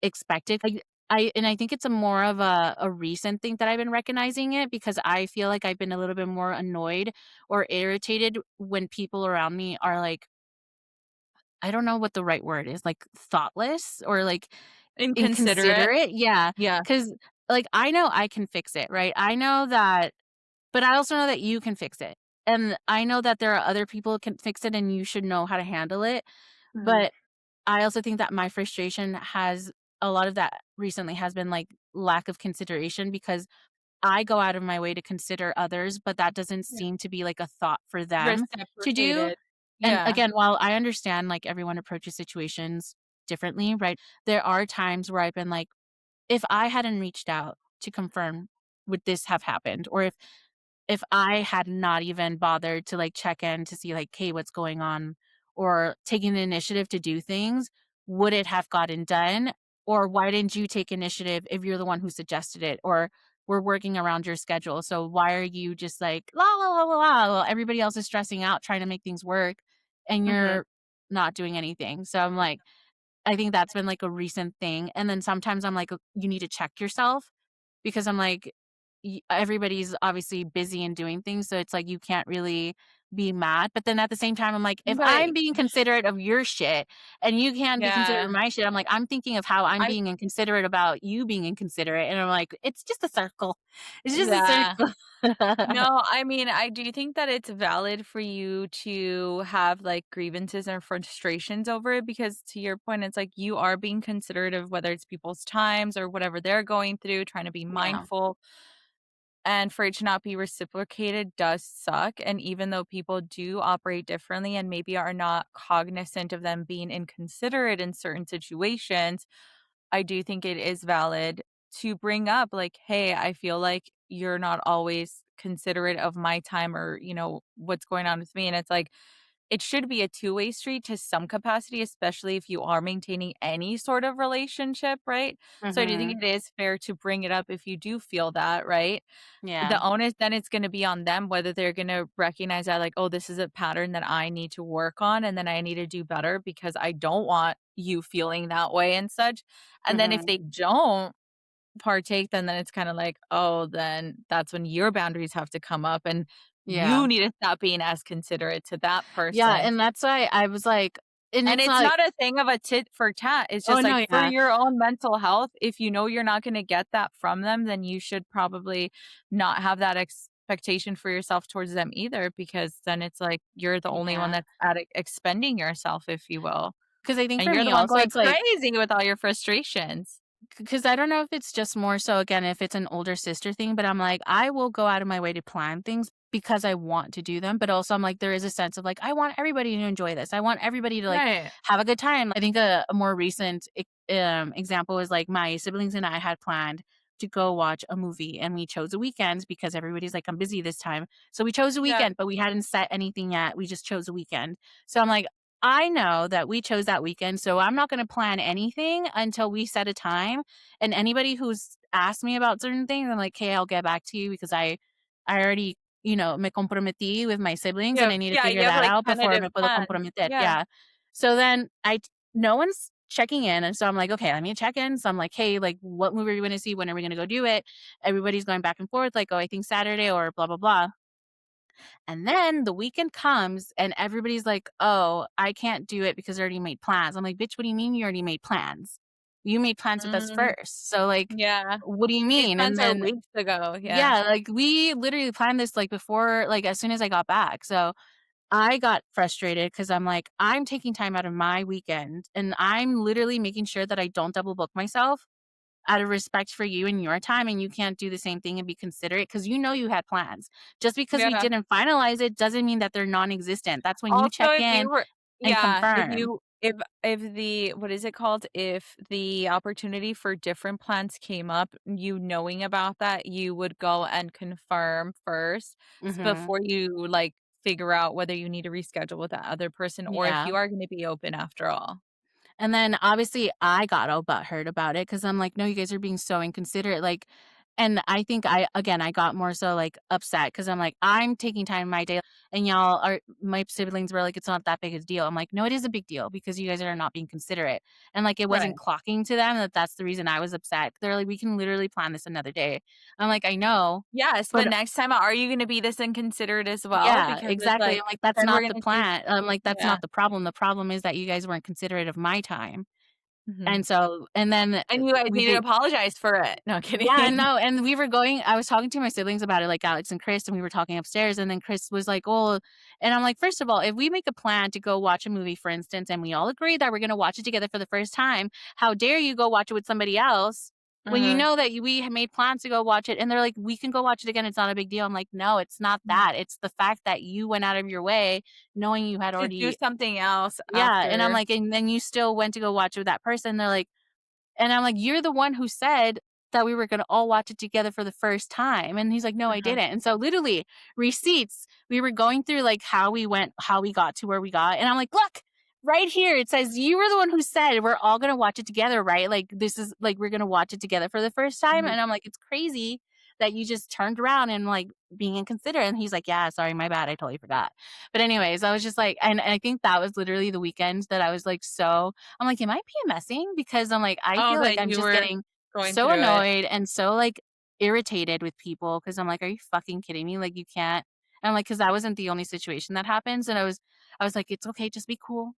expected. Like, I think it's a more of a recent thing that I've been recognizing it because I feel like I've been a little bit more annoyed or irritated when people around me are like, I don't know what the right word is, like thoughtless or like inconsiderate. inconsiderate? Yeah, Yeah, because like, I know I can fix it, right? I know that but I also know that you can fix it, and I know that there are other people who can fix it, and you should know how to handle it, mhm, but I also think that my frustration has a lot of that recently has been, like, lack of consideration because I go out of my way to consider others, but that doesn't yeah, seem to be, like, a thought for them to do, reciprocated. and Yeah, again, while I understand, like, everyone approaches situations differently, right? There are times where I've been like, if I hadn't reached out to confirm, would this have happened? Or if I had not even bothered to, like, check in to see, like, "Hey, what's going on?" or taking the initiative to do things, would it have gotten done? Or why didn't you take initiative if you're the one who suggested it? Or we're working around your schedule, so why are you just like, "La, la, la, la, la," while everybody else is stressing out trying to make things work, and mhm, you're not doing anything? So I'm like I think that's been, like, a recent thing, and then sometimes I'm like, you need to check yourself," because I'm like, everybody's obviously busy and doing things, so it's like you can't really be mad, but then at the same time, I'm like, if but I'm being considerate of your shit and you can't be considerate of yeah, my shit, I'm like, I'm thinking of how I'm I being inconsiderate about you being inconsiderate, and I'm like, it's just a circle. It's just a yeah. circle. No, I mean, I do think that it's valid for you to have, like, grievances or frustrations over it because to your point, it's like you are being considerate of whether it's people's times or whatever they're going through, trying to be Yeah. mindful. And for it to not be reciprocated does suck, and even though people do operate differently and maybe are not cognizant of them being inconsiderate in certain situations, I do think it is valid to bring up like, "Hey, I feel like you're not always considerate of my time or, what's going on with me." And it's like, it should be a two-way street to some capacity, especially if you are maintaining any sort of relationship, right? So I do think Mhm. it is fair to bring it up if you do feel that, right? Yeah. The onus then it's gonna be on them whether they're gonna recognize that, like, "Oh, this is a pattern that I need to work on, and then I need to do better because I don't want you feeling that way and such." And then if Mhm. they don't partake, then it's kinda like, "Oh, then that's when your boundaries have to come up, and Yeah. you need to stop being as considerate to that Yeah, person." and that's why I was like and And it's it's not like not a thing of a tit for tat, it's oh, just, like, no, for yeah. your own mental health, if you know you're not gonna get that from them, then you should probably not have that expectation for yourself towards them either, because then it's like you're the only one Yeah. that's at expending yourself, if you will, Because I think and for you're me the one also, going it's like crazy with all your frustrations. because I don't know if it's just more so again, if it's an older sister thing, but I'm like, I will go out of my way to plan things because I want to do them. But also I'm like, there is a sense of like, I want everybody to enjoy this. I want everybody to like Right. have a good time. I think a more recent example is like my siblings and I had planned to go watch a movie and we chose a weekend because everybody's like, I'm busy this time. So we chose a Yeah. weekend, but we hadn't set anything yet. We just chose a weekend. So I'm like, I know that we chose that weekend, so I'm not gonna plan anything until we set a time, and anybody who's asked me about certain things, I'm like, "Hey, I'll get back to you because I already, me comprometí with my siblings, and I need to Yeah, figure you have, that like, out before tentative me puedo plans. comprometer." Yeah. Yeah. So then no one's checking in, and so I'm like, "Okay, let me check in." So I'm like, "Hey, like, what movie are we gonna see? When are we gonna go do it?" Everybody's going back and forth, like, "Oh, I think Saturday," or blah, blah, blah. And then the weekend comes and everybody's like, "Oh, I can't do it because I already made plans." I'm like, "Bitch, what do you mean you already made plans? You made plans with us Mm, first. So, like, yeah. what do you These mean?" And plans are then weeks ago, yeah. yeah, like, we literally planned this, like, before like, as soon as I got back. So, I got frustrated because 'cause I'm like, "I'm taking time out of my weekend, and I'm literally making sure that I don't double book myself out of respect for you and your time, and you can't do the same thing and be considerate because you know you had plans. Just because we Yeah. didn't finalize it doesn't mean that they're non-existent. That's when you Also, check if you in were and yeah, if confirm. you if the what is it called? If the opportunity for different plans came up, you knowing about that, you would go and confirm first Mhm. before you, like, figure out whether you need to reschedule with that other person or if Yeah. you are gonna be open after all. And then obviously I got all butthurt about it because I'm like, "No, you guys are being so inconsiderate." Like, and I think I got more so like upset because I'm like, "I'm taking time in my day and y'all are," my siblings were like, "It's not that big a deal." I'm like, "No, it is a big deal because you guys are not being considerate." And like, it wasn't Right. clocking to them that that's the reason I was upset. They're like, "We can literally plan this another day." I'm like, "I know." Yes, but But next time, are you gonna be this inconsiderate as well? yeah, Because it's exactly. like, I'm like, "That's then we're not the gonna take plan." I'm like, "That's yeah. not the problem. The problem is that you guys weren't considerate of my time." Mhm. And so and then, And you guys we need to they apologize for it. No, yeah, kidding. no, and we were going I was talking to my siblings about it, like Alex and Chris, and we were talking upstairs, and then Chris was like, "Oh," and I'm like, "First of all, if we make a plan to go watch a movie, for instance, and we all agree that we're gonna watch it together for the first time, how dare you go watch it with somebody else when you Uh-huh. know that we had made plans to go watch it?" And they're like, "We can go watch it again, it's not a big deal." I'm like, "No, it's not Mm. that. It's the fact that you went out of your way knowing you had To do already." something else Yeah, and I'm after. like, "And then you still went to go watch it with that person." They're like, and I'm like, "You're the one who said that we were gonna all watch it together for the first time." And he's like, "No, I Uh-huh. didn't." And so literally, receipts, we were going through like how we got to where we got. And I'm like, "Look, right here, it says you were the one who said we're all gonna watch it together, right? Like this is like we're gonna watch it together for the first time." Mhm. And I'm like, "It's crazy that you just turned around and like being inconsiderate." And he's like, "Yeah, sorry, my bad. I totally forgot." But anyways, I was just like, and I think that was literally the weekend that I was like so I'm like, "Am I PMSing?" Because I'm like, I Oh, feel like that I'm you just were getting going so through it. annoyed and so, like, irritated with people because 'cause I'm like, "Are you fucking kidding me? Like, you can't." And I'm like, because that wasn't the only situation that happens, and I was like, "It's okay, just be cool.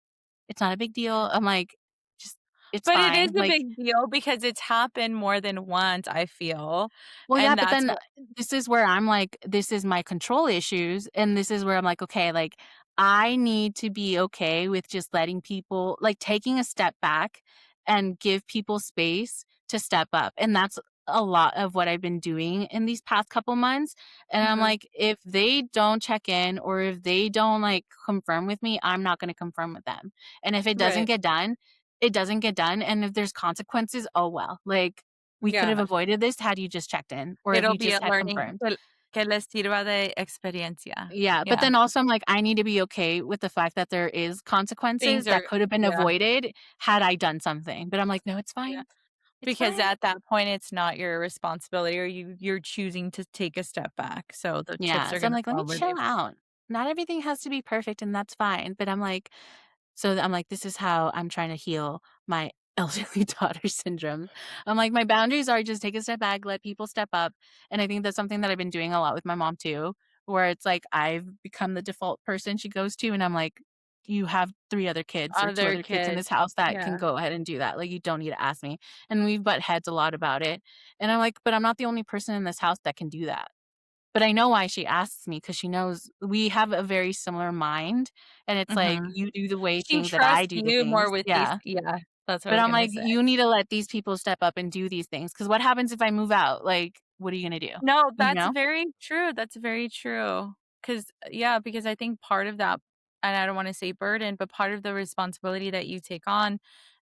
It's not a big deal." I'm like, "Just it's But it is fine." a Like, big deal because it's happened more than once, I feel, well, yeah, and but that's then what this is where I'm like, this is my control issues, and this is where I'm like, okay, like, I need to be okay with just letting people like, taking a step back and give people space to step up, and that's a lot of what I've been doing in these past couple months, and I'm Mhm. like, if they don't check in or if they don't, like, confirm with me, I'm not gonna confirm with them, and if it doesn't Right. get done, it doesn't get done, and if there's consequences, oh well, like, we could have Yeah. avoided this had you just checked in or if It'll you be a just had learning confirmed. que les sirva de experiencia. Yeah, but Yeah. then also I'm like, I need to be okay with the fact that there is consequences Things that are could have been yeah, avoided had I done something, but I'm like, "No, it's yeah. fine. It's Because fine." at that point, it's not your responsibility or you're choosing to take a step back, so the chips Yeah, are so I'm gonna like, "Let me fall where they chill out. Not everything has to be perfect, and that's fine," but I'm like I'm like, "This is how I'm trying to heal my elderly daughter syndrome." I'm like, "My boundaries are just take a step back, let people step up," and I think that's something that I've been doing a lot with my mom too, where it's like I've become the default person she goes to, and I'm like, "You have 3 other kids or 2 other other kids in kids this house that can yeah. go ahead and do that, like, you don't need to ask me," and we butt heads a lot about it, and I'm like, "But I'm not the only person in this house that can do that." But I know why she asks me because she knows we have a very similar mind, and it's like, Mhm. you do the way She things that I trusts do the you more things. with these Yeah. yeah, that's what I But was I'm gonna like, say. "You need to let these people step up and do these things because what happens if I move out? Like, what are you gonna do?" No, You that's know? very true, that's very true. Because yeah, because I think part of that and I don't wanna say burden, but part of the responsibility that you take on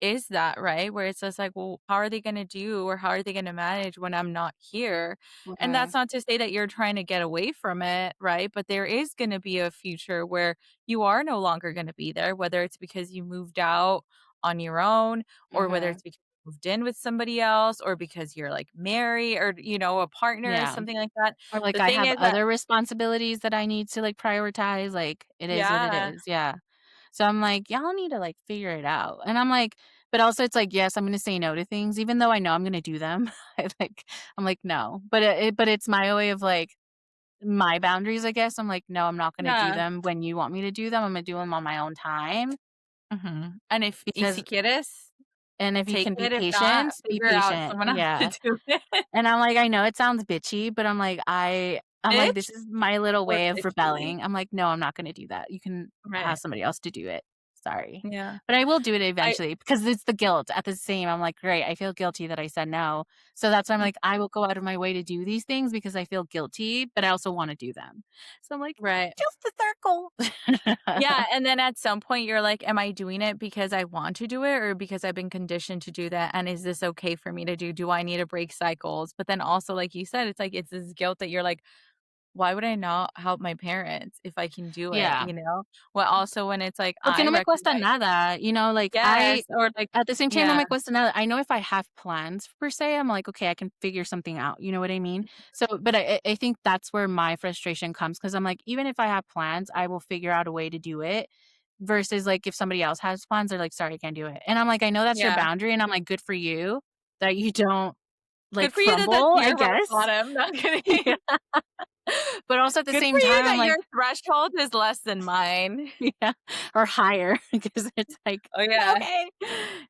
is that, right? Where it's just like, well, how are they gonna do or how are they gonna manage when I'm not here? And that's Mhm. not to say that you're trying to get away from it, right? But there is gonna be a future where you are no longer gonna be there, whether it's because you moved out on your own or whether Mhm. it's because you moved in with somebody else or because you're like married or, a partner or Yeah. something like that. Or, like, The I thing have is that other responsibilities that I need to, like, prioritize, like, it is what it yeah, is, yeah. So I'm like, "Y'all need to, like, figure it out." And I'm like but also it's like, yes, I'm gonna say no to things even though I know I'm gonna do them. I like I'm like, "No." But it's my way of, like, my boundaries, I guess. I'm like, "No, I'm not gonna do Yeah. them when you want me to do them. I'm gonna do them on my own time." Mhm. And if y si Because quieres, and if you take can be it, if not, patient, be figure out patient. someone else to Yeah. do it. And I'm like, I know it sounds bitchy, but I'm like, Bitch this is my little or way of bitchy. rebelling. I'm like, no, I'm not gonna do that. You can Right. ask somebody else to do it. Sorry. Yeah. But I will do it I eventually because it's the guilt at the same. I'm like, great, I feel guilty that I said no. So that's why I'm mm, like, I will go out of my way to do these things because I feel guilty, but I also want to do them. So I'm like, right. just the circle. Yeah, and then at some point you're like, "Am I doing it because I want to do it or because I've been conditioned to do that, and is this okay for me to do? Do I need to break cycles?" But then also, like you said, it's like it's this guilt that you're like, "Why would I not help my parents if I can do it?" Yeah. You know? Well, also when it's like, Porque I no me cuesta recognize nada, like, yes, I or like at the same time, no yeah, me cuesta nada. I know if I have plans per se, I'm like, "Okay, I can figure something out." You know what I mean? So, but I think that's where my frustration comes because 'cause I'm like, even if I have plans, I will figure out a way to do it versus, like, if somebody else has plans, they're like, "Sorry, I can't do it." And I'm like, "I know that's your yeah. boundary," and I'm like, "Good for you that you don't, like, Good for you that that's crumble," I your rock guess. bottom, not Yeah. kidding. But also at the Good same for you time, I'm that like your threshold is less than mine. yeah, or higher because it's like, Oh, yeah. "Okay."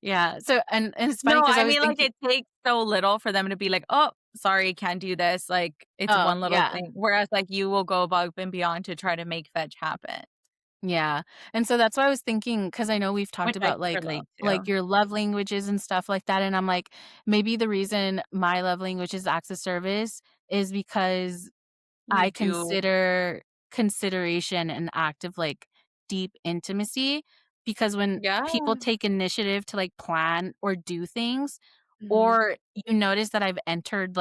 Yeah, so and it's funny No, because I I was mean, like, thinking it takes so little for them to be like, "Oh, sorry, can't do this." Like, it's oh, one little yeah, thing, whereas, like, you will go above and beyond to try to make fetch happen, yeah, and so that's why I was thinking because I know we've talked which I about, can relate like, to. your love languages and stuff like that, and I'm like, maybe the reason my love language is acts of service is because You I do consider consideration an act of, like, deep intimacy because when yeah. people take initiative to, like, plan or do things, Mhm. or you notice that I've entered,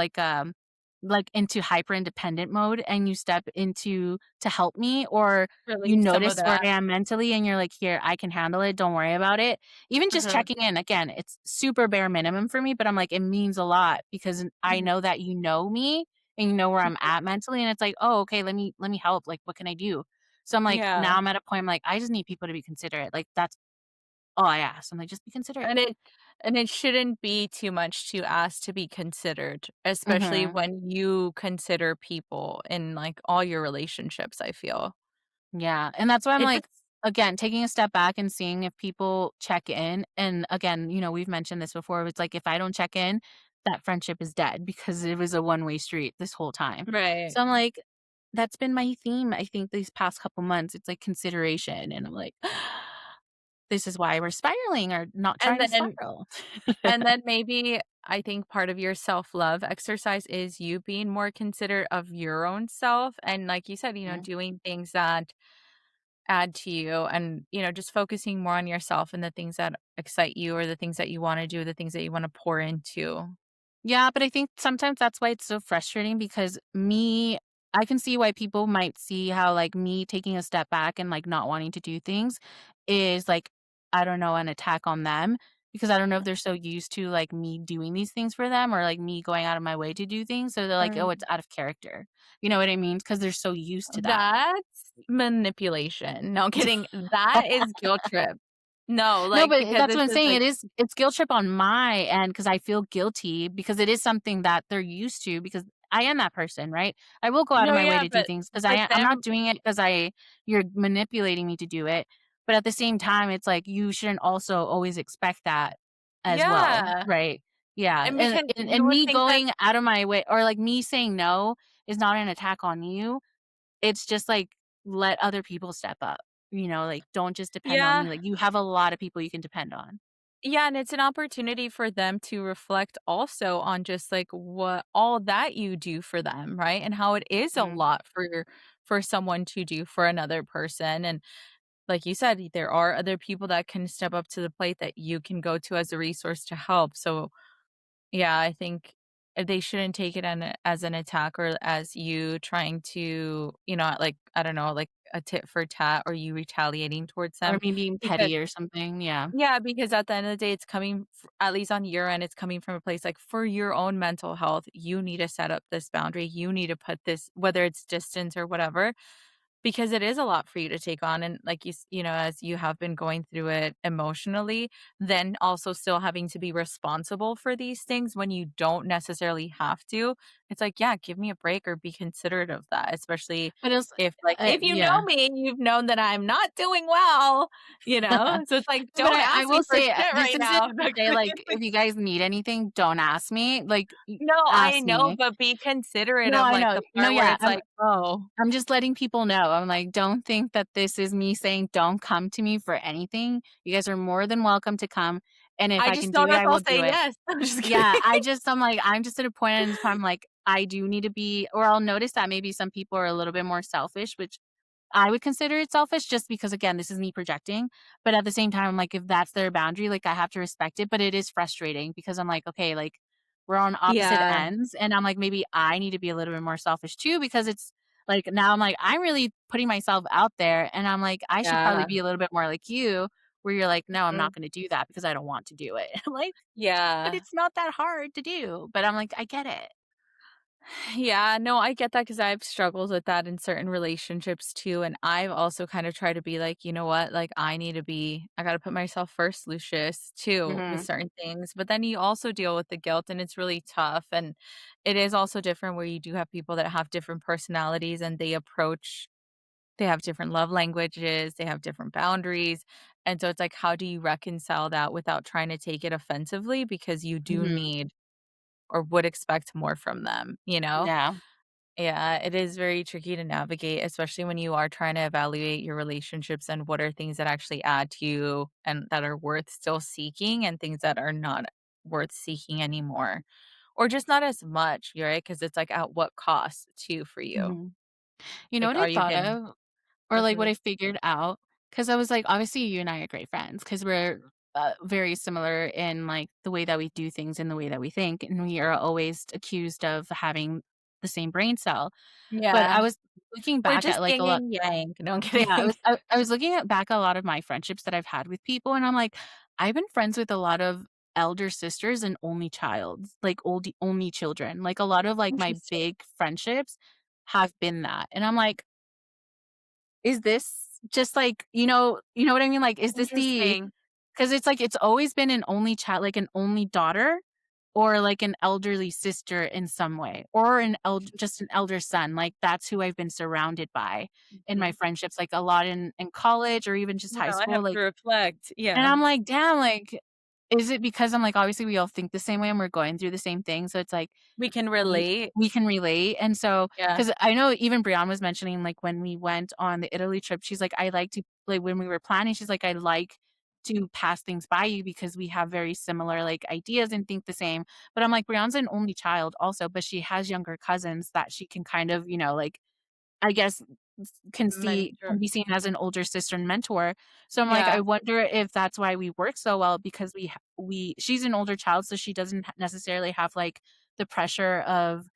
like, into hyper independent mode and you step into to help me, or you Release some of notice where I that. am mentally and you're like, "Here, I can handle it, don't worry about it." Even just Uh-huh. checking in, again, it's super bare minimum for me, but I'm like, it means a lot because I Mhm. know that you know me and you know where I'm at mentally, and it's like, "Oh, okay, let me help, like, what can I do?" So I'm like, Yeah, now I'm at a point, I'm like, I just need people to be considerate, like, that's all I ask. I'm like, "Just be considerate." and it shouldn't be too much to ask to be considered, especially Mhm. when you consider people in, like, all your relationships, I feel. Yeah, and that's why I'm It like, just again, taking a step back and seeing if people check in, and again, we've mentioned this before, it's like if I don't check in, that friendship is dead because it was a one-way street this whole time. right. So I'm like, that's been my theme, I think, these past couple months. It's like consideration, and I'm like, this is why we're spiraling or not And trying to then spiral. And then maybe I think part of your self-love exercise is you being more considerate of your own self and like you said, Mhm. doing things that add to you and, just focusing more on yourself and the things that excite you or the things that you wanna do, the things that you wanna pour into. Yeah, but I think sometimes that's why it's so frustrating because I can see why people might see how, like, me taking a step back and, like, not wanting to do things is, like, I don't know, an attack on them because I don't know if they're so used to, like, me doing these things for them or, like, me going out of my way to do things. So they're like, "Oh, it's Mm. out of character." You know what I mean? Because 'Cause they're so used to that. That's manipulation. No, I'm kidding. That is guilt trip. No, No, like, but because that's what it's I'm just saying. like It's guilt trip on my end because I feel guilty because it is something that they're used to because I am that person, right? I will go out of no, my way yeah, to do but things because I'm not them doing it because you're manipulating me to do it. But at the same time, it's like you shouldn't also always expect that as well, yeah, right? Yeah. and And because and, you and would me think that going out of my way or like me saying no is not an attack on you. It's just like let other people step up. Like don't just depend on yeah. me. Like you have a lot of people you can depend on. Yeah, and it's an opportunity for them to reflect also on just like what all that you do for them, right? And how it is a Mhm. lot for someone to do for another person. And like you said, there are other people that can step up to the plate that you can go to as a resource to help. So yeah, I think they shouldn't take it as an attack or as you trying to, like I don't know, like a tit for tat or you retaliating towards Or them me being because petty or something, yeah. yeah, because at the end of the day, it's coming at least on your end, it's coming from a place like for your own mental health, you need to set up this boundary. You need to put this, whether it's distance or whatever, because it is a lot for you to take on. And like as you have been going through it emotionally, then also still having to be responsible for these things when you don't necessarily have to. It's like, yeah, give me a break or be considerate of that, especially But it's if, like, if you know yeah. me and you've known that I'm not doing well, you know? So it's like, But "Don't I ask me will for say, shit this right isn't now." to say, like, if you guys need anything, don't ask me, like, No, I ask know, me. but be considerate No, of, I like, know. the No, part where yeah, it's like, "Oh, I'm just letting people know. I'm like, "Don't think that this is me saying don't come to me for anything. You guys are more than welcome to come, and if I I just can do don't it, know if I I'll will say do it." yes." I'm just Yeah, kidding. I'm just at a point in time, like, I do need to be or I'll notice that maybe some people are a little bit more selfish, which I would consider it selfish just because, again, this is me projecting, but at the same time, I'm like, if that's their boundary, like, I have to respect it, but it is frustrating because I'm like, "Okay, like, we're on opposite Yeah, ends," and I'm like, "Maybe I need to be a little bit more selfish too," because it's like, now I'm like, I'm really putting myself out there, and I'm like, I should probably yeah, be a little bit more like you, where you're like, "No, I'm mhm, not gonna do that because I don't want to do it." I'm like, "But yeah. it's not that hard to do," but I'm like, "I get it." Yeah, no, I get that because 'cause I've struggled with that in certain relationships too, and I've also kinda tried to be like, "You know what? Like, I gotta put myself first, Lucius, too, with Mhm, certain things," but then you also deal with the guilt, and it's really tough, and it is also different where you do have people that have different personalities, and they have different love languages, they have different boundaries, and so it's like, how do you reconcile that without trying to take it offensively because you do mhm, need or would expect more from them, you know? yeah, Yeah, it is very tricky to navigate, especially when you are trying to evaluate your relationships and what are things that actually add to you and that are worth still seeking and things that are not worth seeking anymore. Or just not as much, right? Because it's like at what cost too for you? mhm. You know Like, what I are you thought getting of? Or, what's like, what it? I figured out, because I was like, obviously, you and I are great friends because 'cause we're, very similar in, like, the way that we do things and the way that we think, and we are always accused of having the same brain cell. But I Yeah. was looking We're back just at, like, a yin lot and yang. No, I'm yeah, kidding. I was looking at back a lot of my friendships that I've had with people, and I'm like, I've been friends with a lot of elder sisters and only child, like, old only children. Like, a lot of, like, my Interesting. big friendships have been that, and I'm like, is this just like you know what I mean? Like, is this the Interesting. because it's like it's always been an only child, like an only daughter or like an elderly sister in some way, or just an elder son, like, that's who I've been surrounded by in my Mhm. friendships, like, a lot in college or even just high Wow, I school, have to like reflect. and Yeah. I'm like, "Damn," like, is it because I'm like, obviously, we all think the same way and we're going through the same thing, so it's like We can we relate. we can relate, and so Yeah. because I know even Brianna was mentioning, like, when we went on the Italy trip, she's like, "I like to" like, when we were planning, she's like, "I like to pass things by you because we have very similar, like, ideas and think the same." But I'm like, Brianna's an only child also, but she has younger cousins that she can kind of, like, I guess, Mentor. can be seen as an older sister and mentor. So I'm like, I Yeah. wonder if that's why we work so well because we she's an older child, so she doesn't necessarily have, like, the pressure of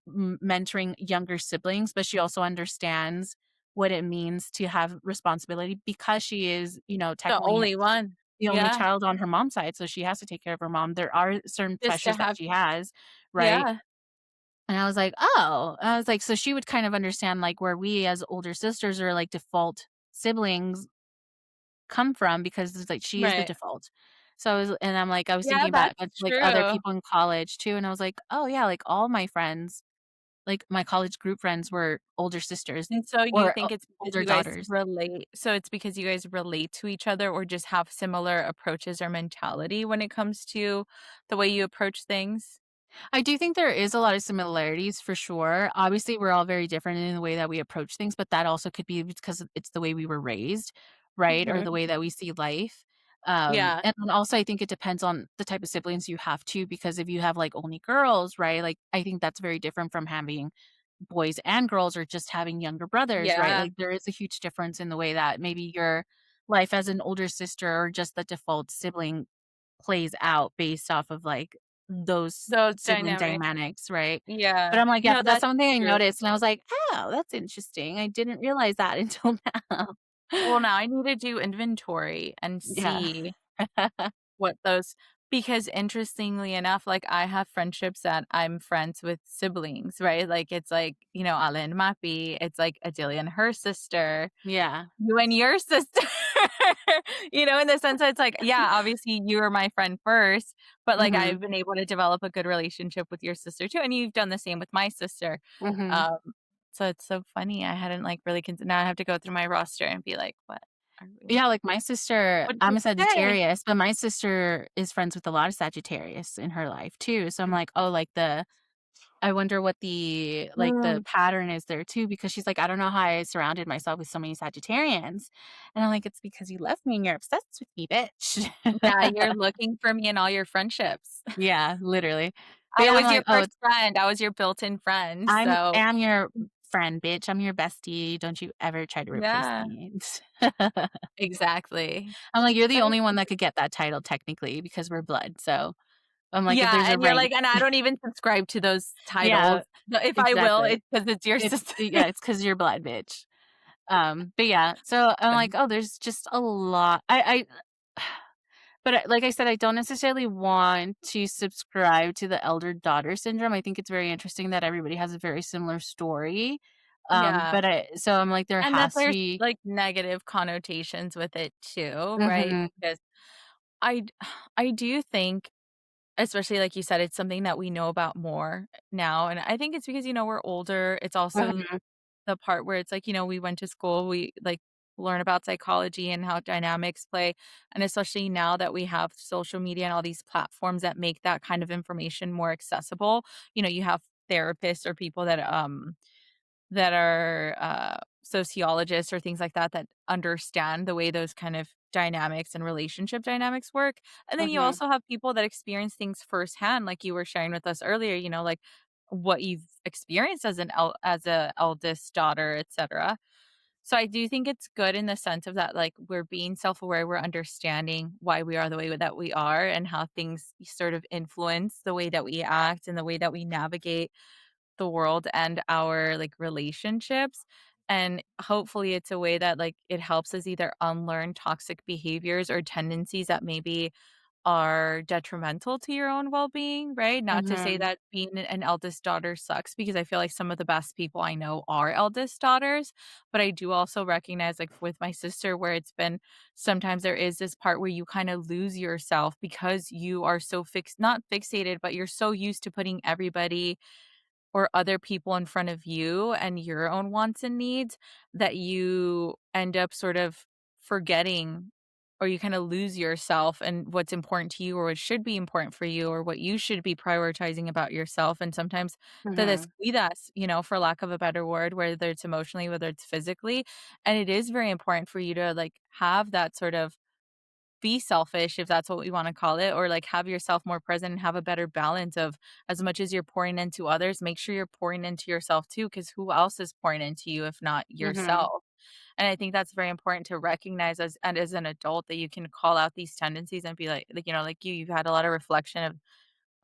mentoring younger siblings, but she also understands what it means to have responsibility because she is, The technically only one. the only Yeah. child on her mom's side, so she has to take care of her mom. There are certain Just to pressures that have she has, right? yeah. And I was like, "Oh." I was like, so she would kind of understand, like, where we as older sisters or, like, default siblings come from because it's like she is the Right. default. So I was Yeah, thinking about, that's like, other true. people in college too, and I was like, "Oh, yeah, like, all my friends, like, my college group friends were older sisters And so you or think it's because older you guys daughters." relate so it's because you guys relate to each other or just have similar approaches or mentality when it comes to the way you approach things? I do think there is a lot of similarities for sure. Obviously, we're all very different in the way that we approach things, but that also could be because it's the way we were raised, right? Or the Mhm. way that we see life. Yeah. And then also I think it depends on the type of siblings you have too, because if you have like only girls, right? Like I think that's very different from having boys and girls or just having younger brothers, right? Yeah. Like there is a huge difference in the way that maybe your life as an older sister or just the default sibling plays out based off of, like, those Those sibling dynamics. dynamics, right? But Yeah. I'm like, yeah, No, but that's that's something I true. noticed, and I was like, "Oh, that's interesting. I didn't realize that until now." Well, now I need to do inventory and Yeah. see what those because interestingly enough, like, I have friendships that I'm friends with siblings, right? Like, it's like, Ale and Mappy, it's like Adelia and her sister, Yeah. you and your sister. In the sense that it's like, yeah, obviously you were my friend first, but, like, Mhm, I've been able to develop a good relationship with your sister too, and you've done the same with my sister. mhm. Um, so it's so funny. I hadn't, like, really now I have to go through my roster and be like, Yeah, like, my sister what did I'm you a say?" Sagittarius, but my sister is friends with a lot of Sagittarius in her life too, so I'm like, "Oh, like, I wonder what the Mm. pattern is there too," because she's like, "I don't know how I surrounded myself with so many Sagittarians." And I'm like, "It's because you love me and you're obsessed with me, bitch." Yeah, you're looking for me in all your friendships. Yeah, literally. But I yeah, I'm was your like, "Oh, first friend. I was your built-in friend, I'm so am your friend, bitch. I'm your bestie. Don't you ever try to replace yeah, me." exactly. I'm like, "You're the But only one that could get that title technically because we're blood." So, I'm like, "If yeah, there's a and you're rank." like, and I don't even subscribe to those Yeah, titles. But if I will, exactly. it's because it's your It's sister. yeah, it's because 'cause you're blood, bitch. But yeah, so I'm like, "Oh, there's just a lot." But like I said, I don't necessarily want to subscribe to the elder daughter syndrome. I think it's very interesting that everybody has a very similar story. Yeah, So I'm like, there and that has to there's, be. like, negative connotations with it too, right? Mhm, Because I d I do think, especially like you said, it's something that we know about more now, and I think it's because, we're older. It's also mhm, the part where it's like, we went to school, we, like, learn about psychology and how dynamics play, and especially now that we have social media and all these platforms that make that kind of information more accessible, you have therapists or people that are, sociologists or things like that that understand the way those kind of dynamics and relationship dynamics work, and then you mhm, also have people that experience things firsthand, like you were sharing with us earlier, like, what you've experienced as a eldest daughter, etcetera. So I do think it's good in the sense of that, like, we're being self-aware, we're understanding why we are the way that we are and how things sort of influence the way that we act and the way that we navigate the world and our, like, relationships, and hopefully it's a way that, like, it helps us either unlearn toxic behaviors or tendencies that maybe are detrimental to your own well-being, right? Not to say mhm, that being an eldest daughter sucks, because I feel like some of the best people I know are eldest daughters, but I do also recognize, like, with my sister, where it's been sometimes there is this part where you kinda lose yourself because you are so not fixated, but you're so used to putting everybody or other people in front of you and your own wants and needs, that you end up sort of forgetting, or you kinda lose yourself and what's important to you or what should be important for you or what you should be prioritizing about yourself, and sometimes te mhm, descuidas, for lack of a better word, whether it's emotionally, whether it's physically, and it is very important for you to, like, have that sort of be selfish, if that's what we wanna call it, or, like, have yourself more present and have a better balance of, as much as you're pouring into others, make sure you're pouring into yourself too, because who else is pouring into you if not mhm, yourself? And I think that's very important to recognize as an adult, that you can call out these tendencies and be like, like you've had a lot of reflection of,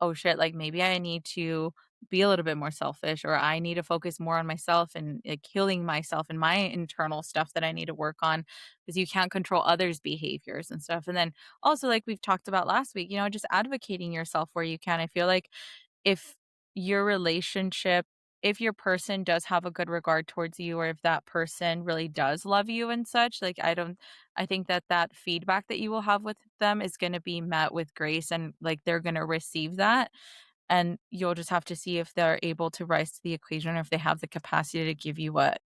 "Oh, shit, like, maybe I need to be a little bit more selfish, or I need to focus more on myself and, like, healing myself and my internal stuff that I need to work on," because you can't control others' behaviors and stuff. And then also, like we've talked about last week, just advocating yourself where you can. I feel like if your relationship if your person does have a good regard towards you, or if that person really does love you and such, like, I think that that feedback that you will have with them is gonna be met with grace, and, like, they're gonna receive that, and you'll just have to see if they're able to rise to the occasion, or if they have the capacity to give you what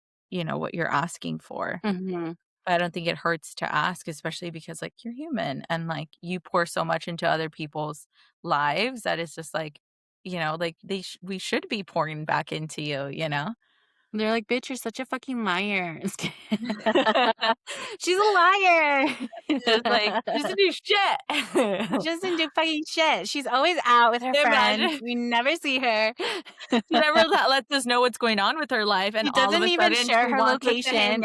you're asking for. mhm. But I don't think it hurts to ask, especially because, like, you're human and, like, you pour so much into other people's lives that it's just like, like, we should be pouring back into you, you know? They're like, "Bitch, you're such a fucking liar." Just kidding. She's a liar. It's like, "She doesn't do shit." She doesn't do fucking shit. She's always out with her friends. Imagine We never see her. she never lets us know what's going on with her life, and She all of doesn't a even sudden share her location.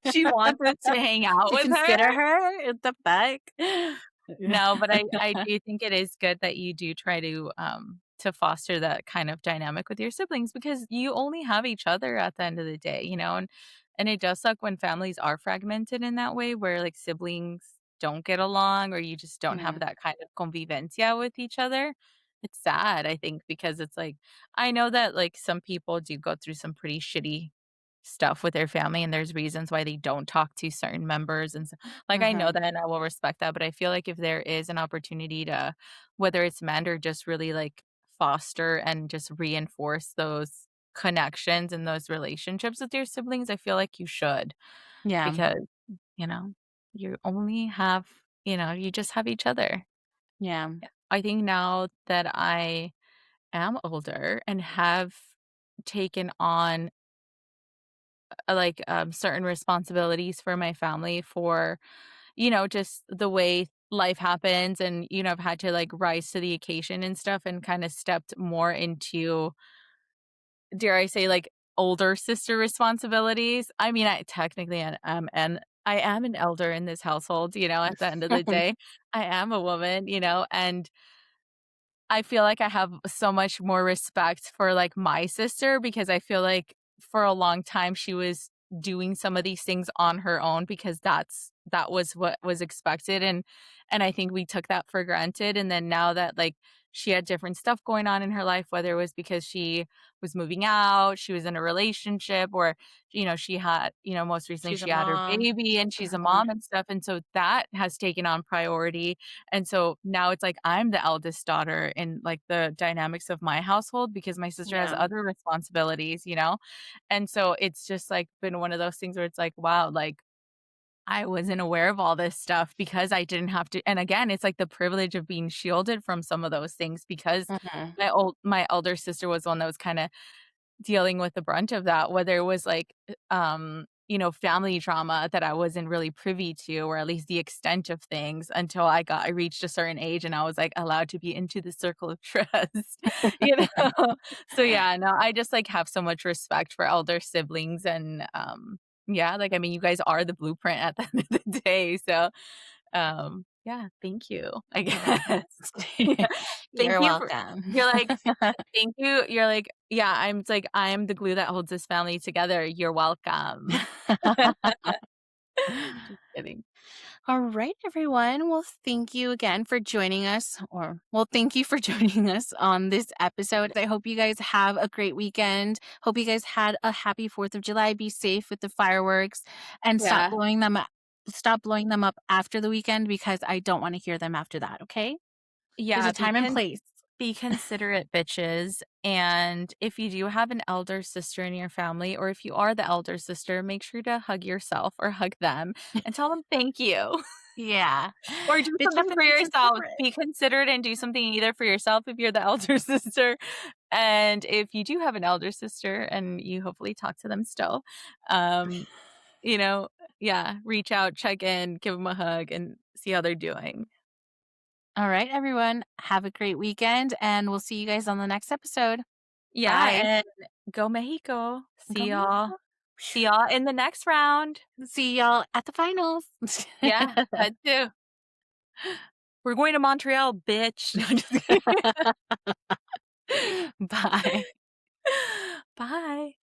she wants us to hang out To with her? consider her? What the fuck? No, but I do think it is good that you do try to foster that kind of dynamic with your siblings, because you only have each other at the end of the day, and it does suck when families are fragmented in that way, where, like, siblings don't get along, or you just don't have Mhm, that kind of convivencia with each other. It's sad, I think, because it's like, I know that, like, some people do go through some pretty shitty stuff with their family, and there's reasons why they don't talk to certain members, and like, I know Mhm. that and I will respect that, but I feel like if there is an opportunity to, whether it's mend or just really, like, foster and just reinforce those connections and those relationships with your siblings, I feel like you should Yeah. because, you know, you only have you just have each other. Yeah. Yeah. I think now that I am older and have taken on, certain responsibilities for my family for, just the way life happens and, I've had to, like, rise to the occasion and stuff and kinda stepped more into, dare I say, like, older sister responsibilities. I mean, I am an elder in this household, at the end of the day. I am a woman, and I feel like I have so much more respect for, like, my sister because I feel like for a long time she was doing some of these things on her own because that was what was expected, and I think we took that for granted, and then now that, like, she had different stuff going on in her life, whether it was because she was moving out, she was in a relationship, or, she had most recently She's a she had her mom. baby and she's a Uh-huh. mom and stuff, and so that has taken on priority, and so now it's like I'm the eldest daughter in, like, the dynamics of my household because my sister has Yeah. other responsibilities, And so it's just, like, been one of those things where it's like, wow, like, I wasn't aware of all this stuff because I didn't have to, and again, it's like the privilege of being shielded from some of those things because Mhm. my elder sister was one that was kinda dealing with the brunt of that, whether it was like, family trauma that I wasn't really privy to, or at least the extent of things until I reached a certain age and I was like allowed to be into the circle of trust, you know? So yeah, no, I just like have so much respect for elder siblings and yeah, like I mean you guys are the blueprint at the end of the day. So yeah, thank you, I guess. Yeah. Thank You're you for welcome. you're like, thank you. You're like, yeah, it's like, I'm the glue that holds this family together. You're welcome. Just kidding. All right, everyone. Well, thank you again for joining us, thank you for joining us on this episode. I hope you guys have a great weekend. Hope you guys had a happy 4th of July. Be safe with the fireworks and Yeah. stop blowing them up after the weekend because I don't want to hear them after that, okay? There's Yeah, a time and place. be considerate, bitches, and if you do have an elder sister in your family, or if you are the elder sister, make sure to hug yourself or hug them and tell them thank you. Yeah. Or do Bitch up something and for fix it yourself. separate. Be considerate and do something either for yourself if you're the elder sister, and if you do have an elder sister and you hopefully talk to them still, um, you know, yeah, reach out, check in, give them a hug, and see how they're doing. All right, everyone. Have a great weekend, and we'll see you guys on the next episode. Yeah, Bye. and go Mexico. Go Mexico. See y'all in the next round. See y'all at the finals. Yeah, that too. We're going to Montreal, bitch. No, just kidding. Bye. Bye.